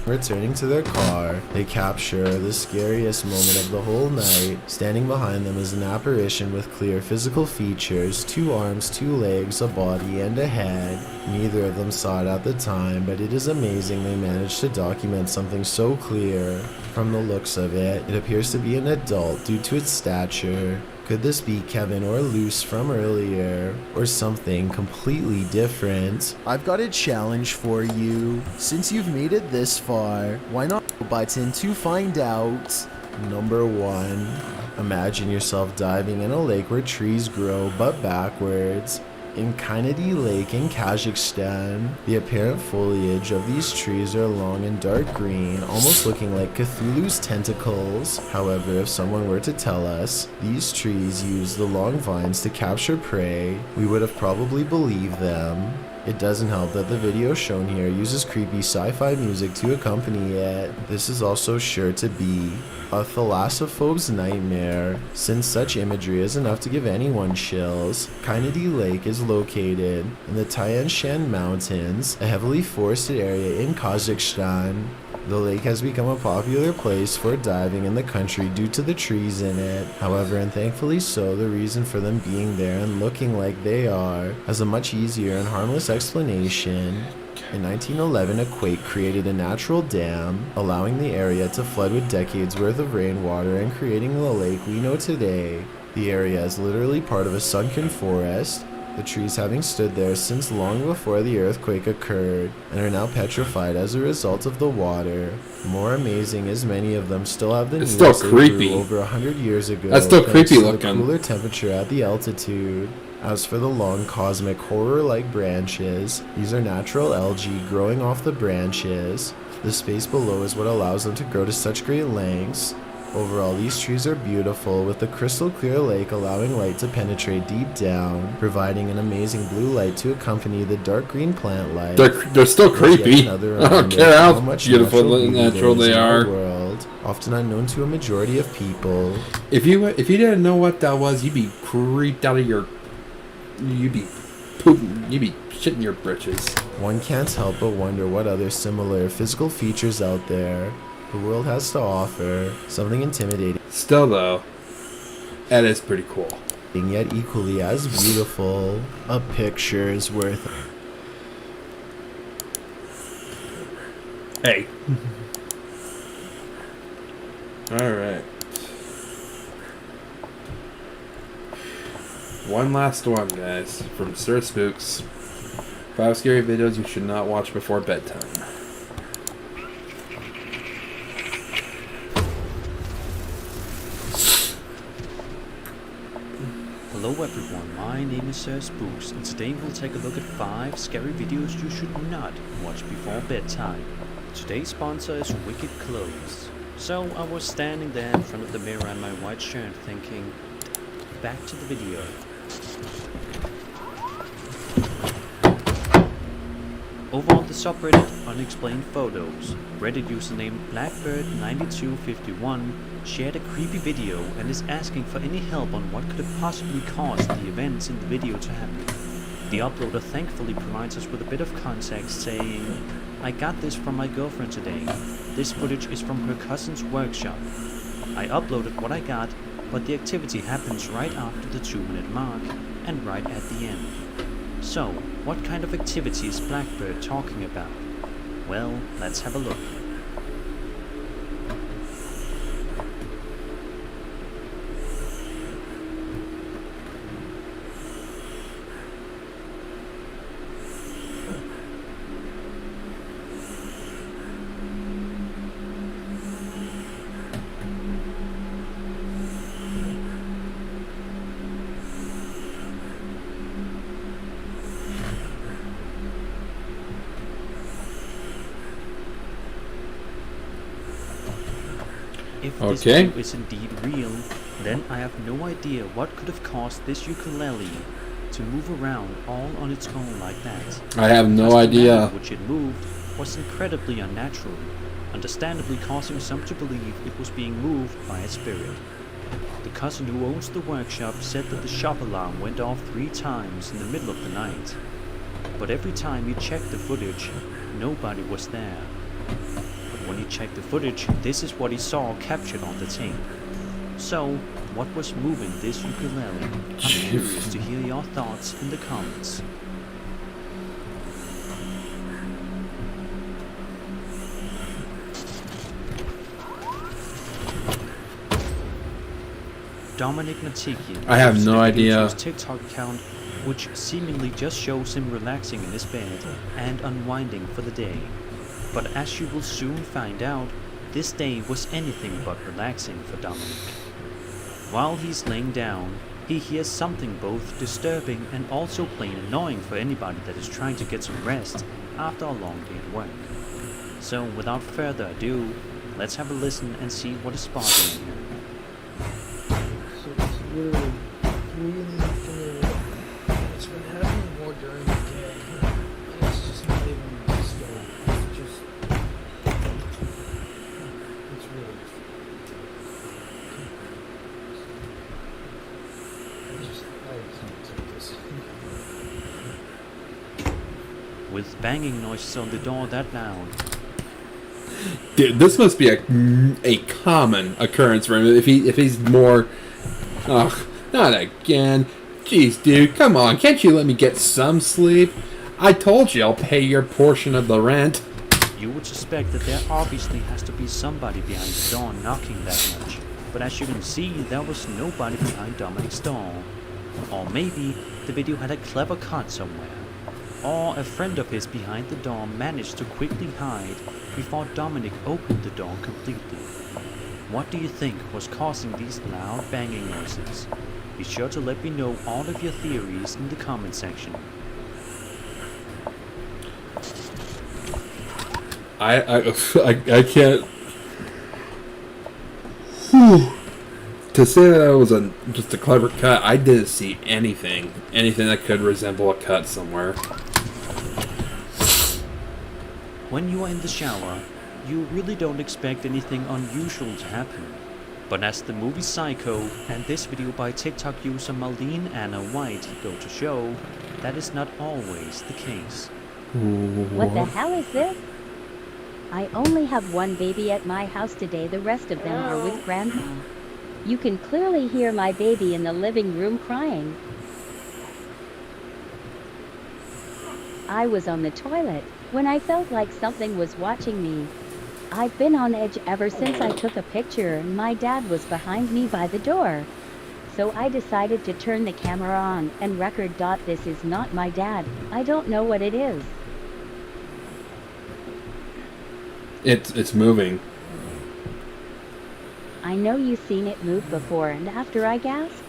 Returning to their car, they capture the scariest moment of the whole night. Standing behind them is an apparition with clear physical features, 2 arms, 2 legs, a body, and a head. Neither of them saw it at the time, but it is amazing they managed to document something so clear. From the looks of it, it appears to be an adult due to its stature. Could this be Kevin or Luce from earlier, or something completely different? I've got a challenge for you. Since you've made it this far, why not button to find out? Number 1. Imagine yourself diving in a lake where trees grow but backwards. In Kennedy Lake in Kazakhstan, the apparent foliage of these trees are long and dark green, almost looking like Cthulhu's tentacles. However, if someone were to tell us these trees use the long vines to capture prey, we would have probably believed them. It doesn't help that the video shown here uses creepy sci-fi music to accompany it. This is also sure to be a thalassophobe's nightmare, since such imagery is enough to give anyone chills. Kennedy Lake is located in the Tian Shan Mountains, a heavily forested area in Kazakhstan. The lake has become a popular place for diving in the country due to the trees in it. However, and thankfully so, the reason for them being there and looking like they are has a much easier and harmless explanation. In 1911, a quake created a natural dam, allowing the area to flood with decades worth of rainwater and creating the lake we know today. The area is literally part of a sunken forest, the trees having stood there since long before the earthquake occurred, and are now petrified as a result of the water. More amazing is many of them still have the It's still creepy. over 100 years ago. That's still thanks creepy to the looking. cooler temperature at the altitude. As for the long cosmic horror-like branches, these are natural algae growing off the branches. The space below is what allows them to grow to such great lengths. Overall, these trees are beautiful, with the crystal clear lake allowing light to penetrate deep down, providing an amazing blue light to accompany the dark green plant life. They're still creepy. I don't care how much beautiful and natural there is they in our are. world, often unknown to a majority of people. If you didn't know what that was, you'd be creeped out of your. You'd be pooping. You'd be shitting your britches. One can't help but wonder what other similar physical features out there the world has to offer. Something intimidating. Still though, that is pretty cool. And yet equally as beautiful. A picture's worth. Hey. Alright. One last one, guys, from Sir Spooks. 5 scary videos you should not watch before bedtime. Hello everyone, my name is Sir Spooks, and today we'll take a look at 5 scary videos you should not watch before bedtime. Today's sponsor is Wicked Clothes. So I was standing there in front of the mirror in my white shirt thinking, back to the video. Over on the subreddit Unexplained Photos, Reddit username Blackbird9251 shared a creepy video and is asking for any help on what could have possibly caused the events in the video to happen. The uploader thankfully provides us with a bit of context saying, I got this from my girlfriend today. This footage is from her cousin's workshop. I uploaded what I got, but the activity happens right after the 2-minute mark and right at the end. So, what kind of activity is Blackbird talking about? Well, let's have a look. If this video is indeed real, then I have no idea what could have caused this ukulele to move around all on its own like that. I have no idea. The manner which it moved was incredibly unnatural, understandably causing some to believe it was being moved by a spirit. The cousin who owns the workshop said that the shop alarm went off 3 times in the middle of the night, but every time he checked the footage, nobody was there. When he checked the footage, this is what he saw captured on the tape. So, what was moving this ukulele? I'm curious to hear your thoughts in the comments. Dominic Matikian. I have no idea. His TikTok account, which seemingly just shows him relaxing in his bed and unwinding for the day. But as you will soon find out, this day was anything but relaxing for Dominic. While he's laying down, he hears something both disturbing and also plain annoying for anybody that is trying to get some rest after a long day at work. So without further ado, let's have a listen and see what is bothering him. So it's literally 3 in the afternoon. It's been happening more during the day. And it's just not even disturbing. It's just... It's really... I can't take this. With banging noises on the door that loud, Dude, this must be a common occurrence for him. If he's more, ugh, not again. Jeez, dude, come on, can't you let me get some sleep? I told you I'll pay your portion of the rent. you would suspect that there obviously has to be somebody behind the door knocking that much. But as you can see, there was nobody behind Dominic's door. Or maybe the video had a clever cut somewhere. Or a friend of his behind the door managed to quickly hide before Dominic opened the door completely. What do you think was causing these loud banging noises? Be sure to let me know all of your theories in the comment section. I can't. Whew. To say that was just a clever cut, I didn't see anything that could resemble a cut somewhere. When you are in the shower, you really don't expect anything unusual to happen. But as the movie Psycho and this video by TikTok user Marlene Anna White go to show, that is not always the case. What the hell is this? I only have one baby at my house today. The rest of them are with grandma. You can clearly hear my baby in the living room crying. I was on the toilet when I felt like something was watching me. I've been on edge ever since I took a picture and my dad was behind me by the door. So I decided to turn the camera on and record. This is not my dad. I don't know what it is. It's moving. I know you've seen it move before and after. I gasped.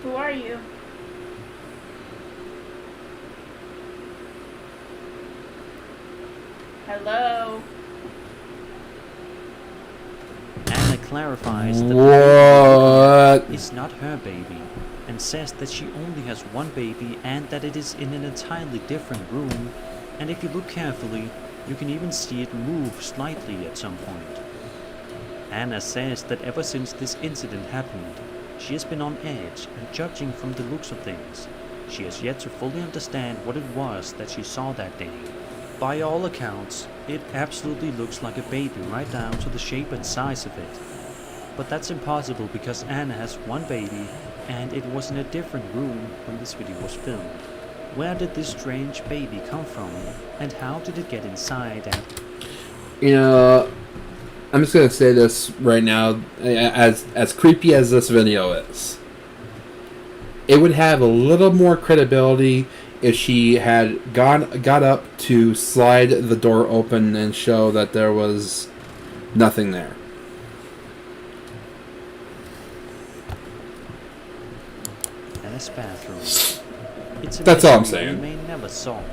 Who are you? Hello? Anna clarifies that What? the baby is not her baby and says that she only has one baby and that it is in an entirely different room, and if you look carefully, you can even see it move slightly at some point. Anna says that ever since this incident happened, she has been on edge, and judging from the looks of things, she has yet to fully understand what it was that she saw that day. By all accounts, it absolutely looks like a baby right down to the shape and size of it. But that's impossible because Anna has one baby, and it was in a different room when this video was filmed. Where did this strange baby come from, and how did it get inside? And You know, I'm just gonna say this right now, as creepy as this video is, it would have a little more credibility if she had got up to slide the door open and show that there was nothing there. Anna's bathroom. It's a That's all I'm mystery saying. we may never solve.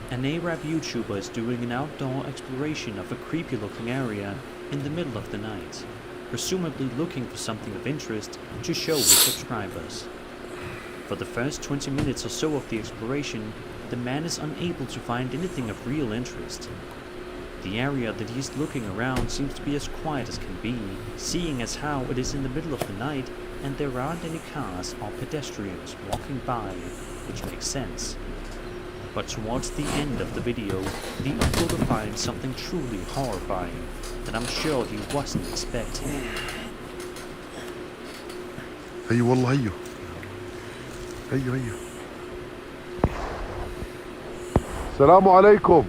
An Arab YouTuber is doing an outdoor exploration of a creepy-looking area in the middle of the night, presumably looking for something of interest to show his subscribers. For the first 20 minutes or so of the exploration, the man is unable to find anything of real interest. The area that he's looking around seems to be as quiet as can be, seeing as how it is in the middle of the night and there aren't any cars or pedestrians walking by, which makes sense. But towards the end of the video, the uploader finds something truly horrifying that I'm sure he wasn't expecting. ايوه والله ايوه ايوه السلام عليكم.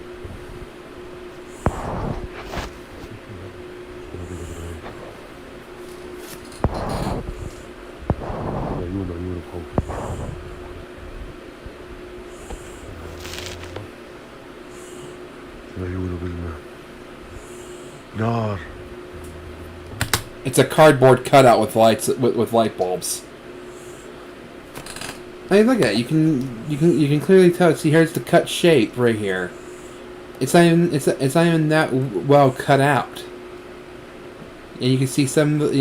عيون خوف. عيونه بالماء. نار. It's a cardboard cutout with lights with light bulbs. Hey, look at it. You can clearly tell. See, here's the cut shape right here. It's not even that well cut out. And you can see some of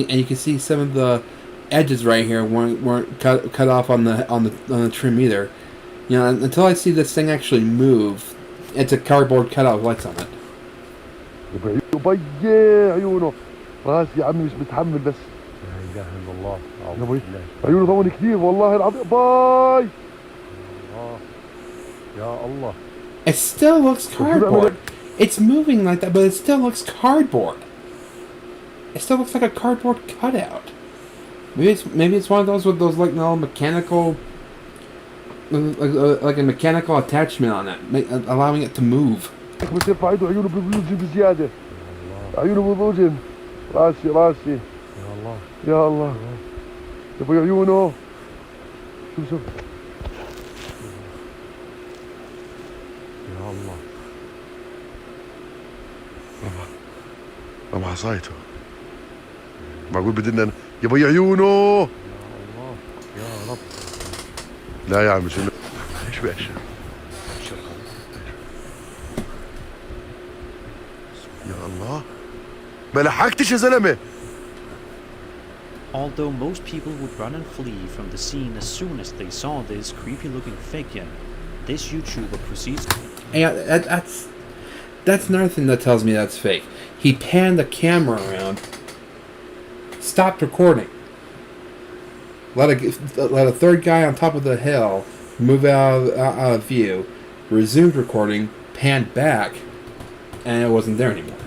the edges right here weren't cut off on the trim either. You know, until I see this thing actually move, it's a cardboard cutout with lights on it. عيونه راسي يا عمي مش متحمل بس. لا اله الا الله. عيونه ضوء كثير والله العظيم. باي. يا الله. It still looks cardboard. It's moving like that, but it still looks cardboard. It still looks like a cardboard cutout. Maybe it's one of those with those like little mechanical, like a mechanical attachment on it, allowing it to move. عيونه بزياده. عيونه بوجن. راسي يا الله. يا الله. يا ابوي عيونه. شوف. يا الله. ما عصايته. معقول بدنا يا ابوي عيونه. يا الله. يا رب. لا يا عم شنو؟ ايش باشا؟ يا الله. ما لحقتش يا زلمه. Although most people would run and flee from the scene as soon as they saw this creepy-looking figure, this YouTuber proceeds. Yeah, that's another thing that tells me that's fake. He panned the camera around, stopped recording, let a third guy on top of the hill move out of view, resumed recording, panned back, and it wasn't there anymore.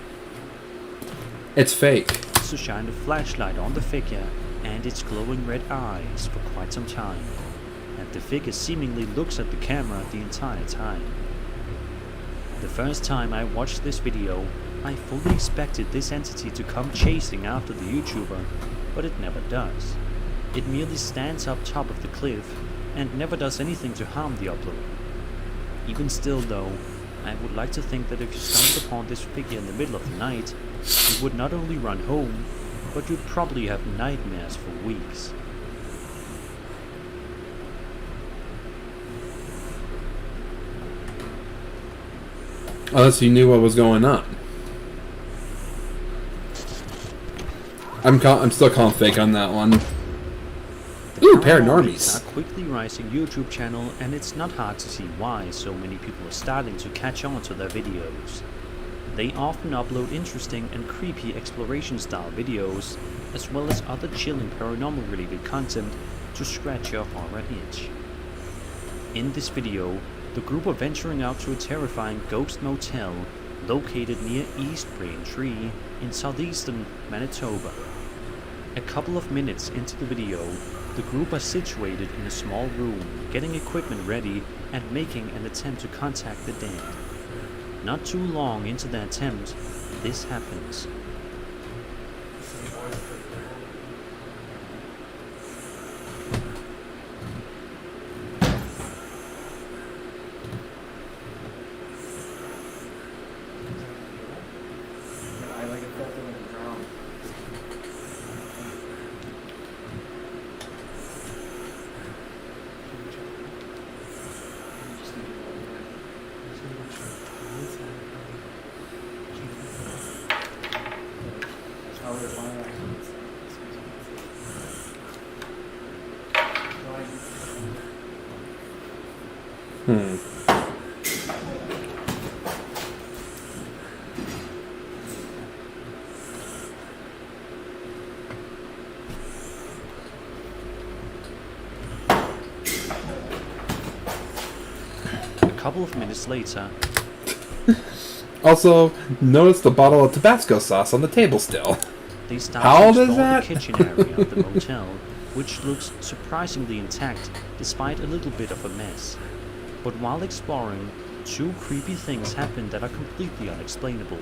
It's fake. To shine a flashlight on the figure and its glowing red eyes for quite some time, and the figure seemingly looks at the camera the entire time. The first time I watched this video, I fully expected this entity to come chasing after the YouTuber, but it never does. It merely stands up top of the cliff and never does anything to harm the upload. Even still though, I would like to think that if you stumbled upon this figure in the middle of the night, you would not only run home, but you'd probably have nightmares for weeks. Unless you knew what was going on. I'm still calling fake on that one. Ooh, Paranormies. A quickly rising YouTube channel, and it's not hard to see why so many people are starting to catch on to their videos. They often upload interesting and creepy exploration-style videos, as well as other chilling paranormal-related content to scratch your horror itch. In this video, the group are venturing out to a terrifying ghost motel located near East Braintree in southeastern Manitoba. A couple of minutes into the video, the group are situated in a small room, getting equipment ready and making an attempt to contact the dead. Not too long into the attempt, this happens. A couple of minutes later. Also, notice the bottle of Tabasco sauce on the table still. They start How to old is explore that? the kitchen area of the motel, which looks surprisingly intact despite a little bit of a mess. But while exploring, two creepy things happen that are completely unexplainable.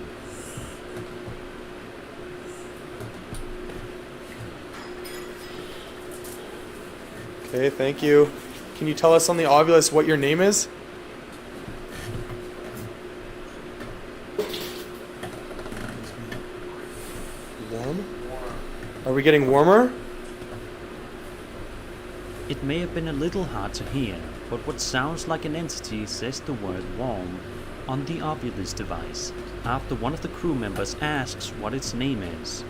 Okay, thank you. Can you tell us on the Ovilus what your name is? Warm? Are we getting warmer? It may have been a little hard to hear, but what sounds like an entity says the word warm on the Ovilus device after one of the crew members asks what its name is.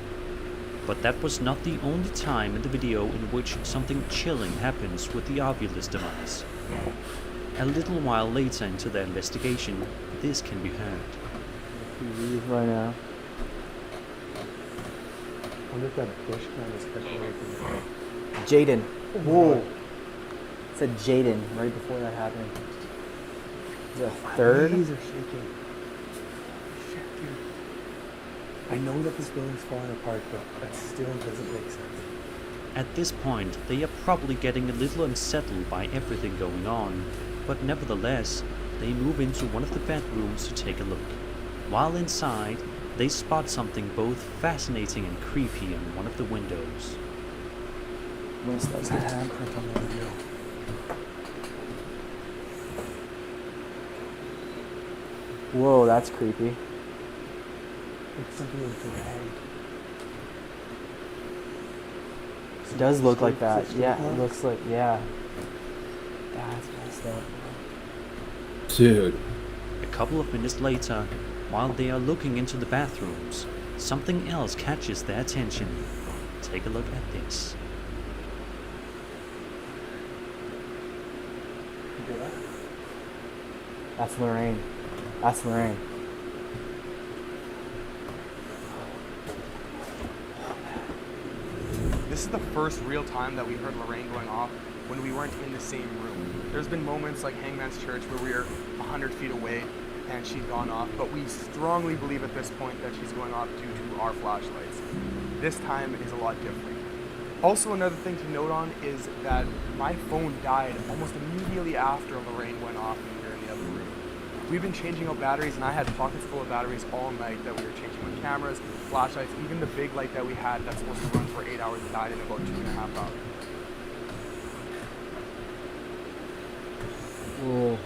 But that was not the only time in the video in which something chilling happens with the Ovilus device. A little while later into the investigation, this can be heard. Right now. I wonder if that bush kind of kept away from Jaden. Whoa. It said Jaden right before that happened. Is it a third? My knees are shaking. Shit, dude. I know that this building's falling apart, but that still doesn't make sense. At this point, they are probably getting a little unsettled by everything going on, but nevertheless, they move into one of the bedrooms to take a look. While inside, they spot something both fascinating and creepy in one of the windows. What's that handprint on the video? Whoa, that's creepy. It's something with the head. It does look like that. Yeah, it looks like, yeah. That's messed up. Dude. A couple of minutes later, while they are looking into the bathrooms, something else catches their attention. Take a look at this. That's Lorraine. That's Lorraine. This is the first real time that we heard Lorraine going off when we weren't in the same room. There's been moments like Hangman's Church where we were 100 feet away and she'd gone off, but we strongly believe at this point that she's going off due to our flashlights. This time is a lot different. Also, another thing to note on is that my phone died almost immediately after Lorraine went off and we were in the other room. We've been changing out batteries, and I had pockets full of batteries all night that we were changing on cameras, flashlights, even the big light that we had that's supposed to run for 8 hours died in about 2.5 hours. Whoa.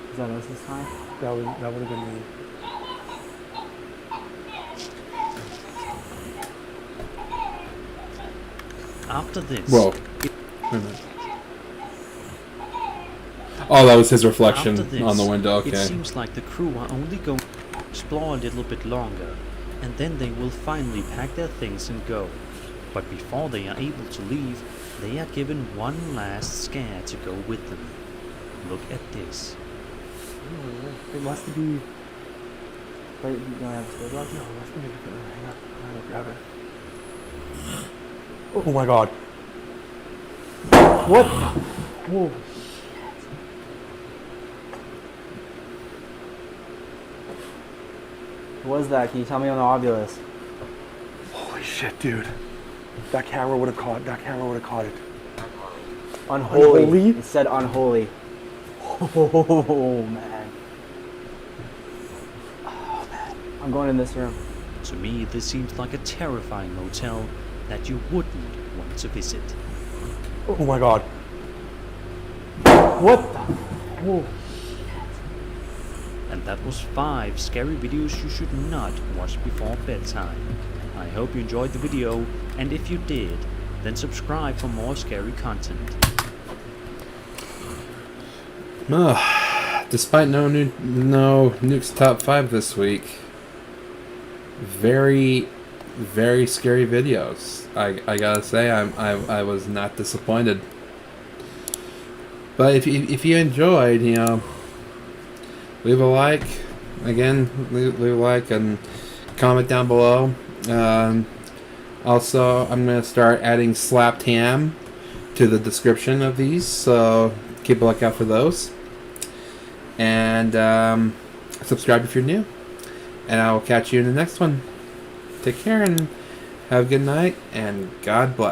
Is that us this time? That would have been me. After this... Whoa. Wait a minute. Oh, that was his reflection this, on the window, okay. It seems like the crew are only going to explore a little bit longer, and then they will finally pack their things and go. But before they are able to leave, they are given one last scare to go with them. Look at this. It must be... Wait, you don't have a stay block? No, it must be different. Hang on, I'm gonna grab it. Oh my god. What? Whoa. What was that? Can you tell me on the Ovilus? Holy shit, dude. That camera would have caught it. Unholy. Unholy? It said unholy. Oh, man. Oh, man. I'm going in this room. To me, this seems like a terrifying motel that you wouldn't want to visit. Oh my god. What the? Whoa. And that was 5 scary videos you should not watch before bedtime. I hope you enjoyed the video, and if you did, then subscribe for more scary content. Despite no Nuke's top 5 this week, very, very scary videos. I gotta say, I was not disappointed. But if you enjoyed, leave a like. Again, leave a like and comment down below. Also, I'm gonna start adding slapped ham to the description of these, so keep a lookout for those. And subscribe if you're new. And I will catch you in the next one. Take care and have a good night, and God bless.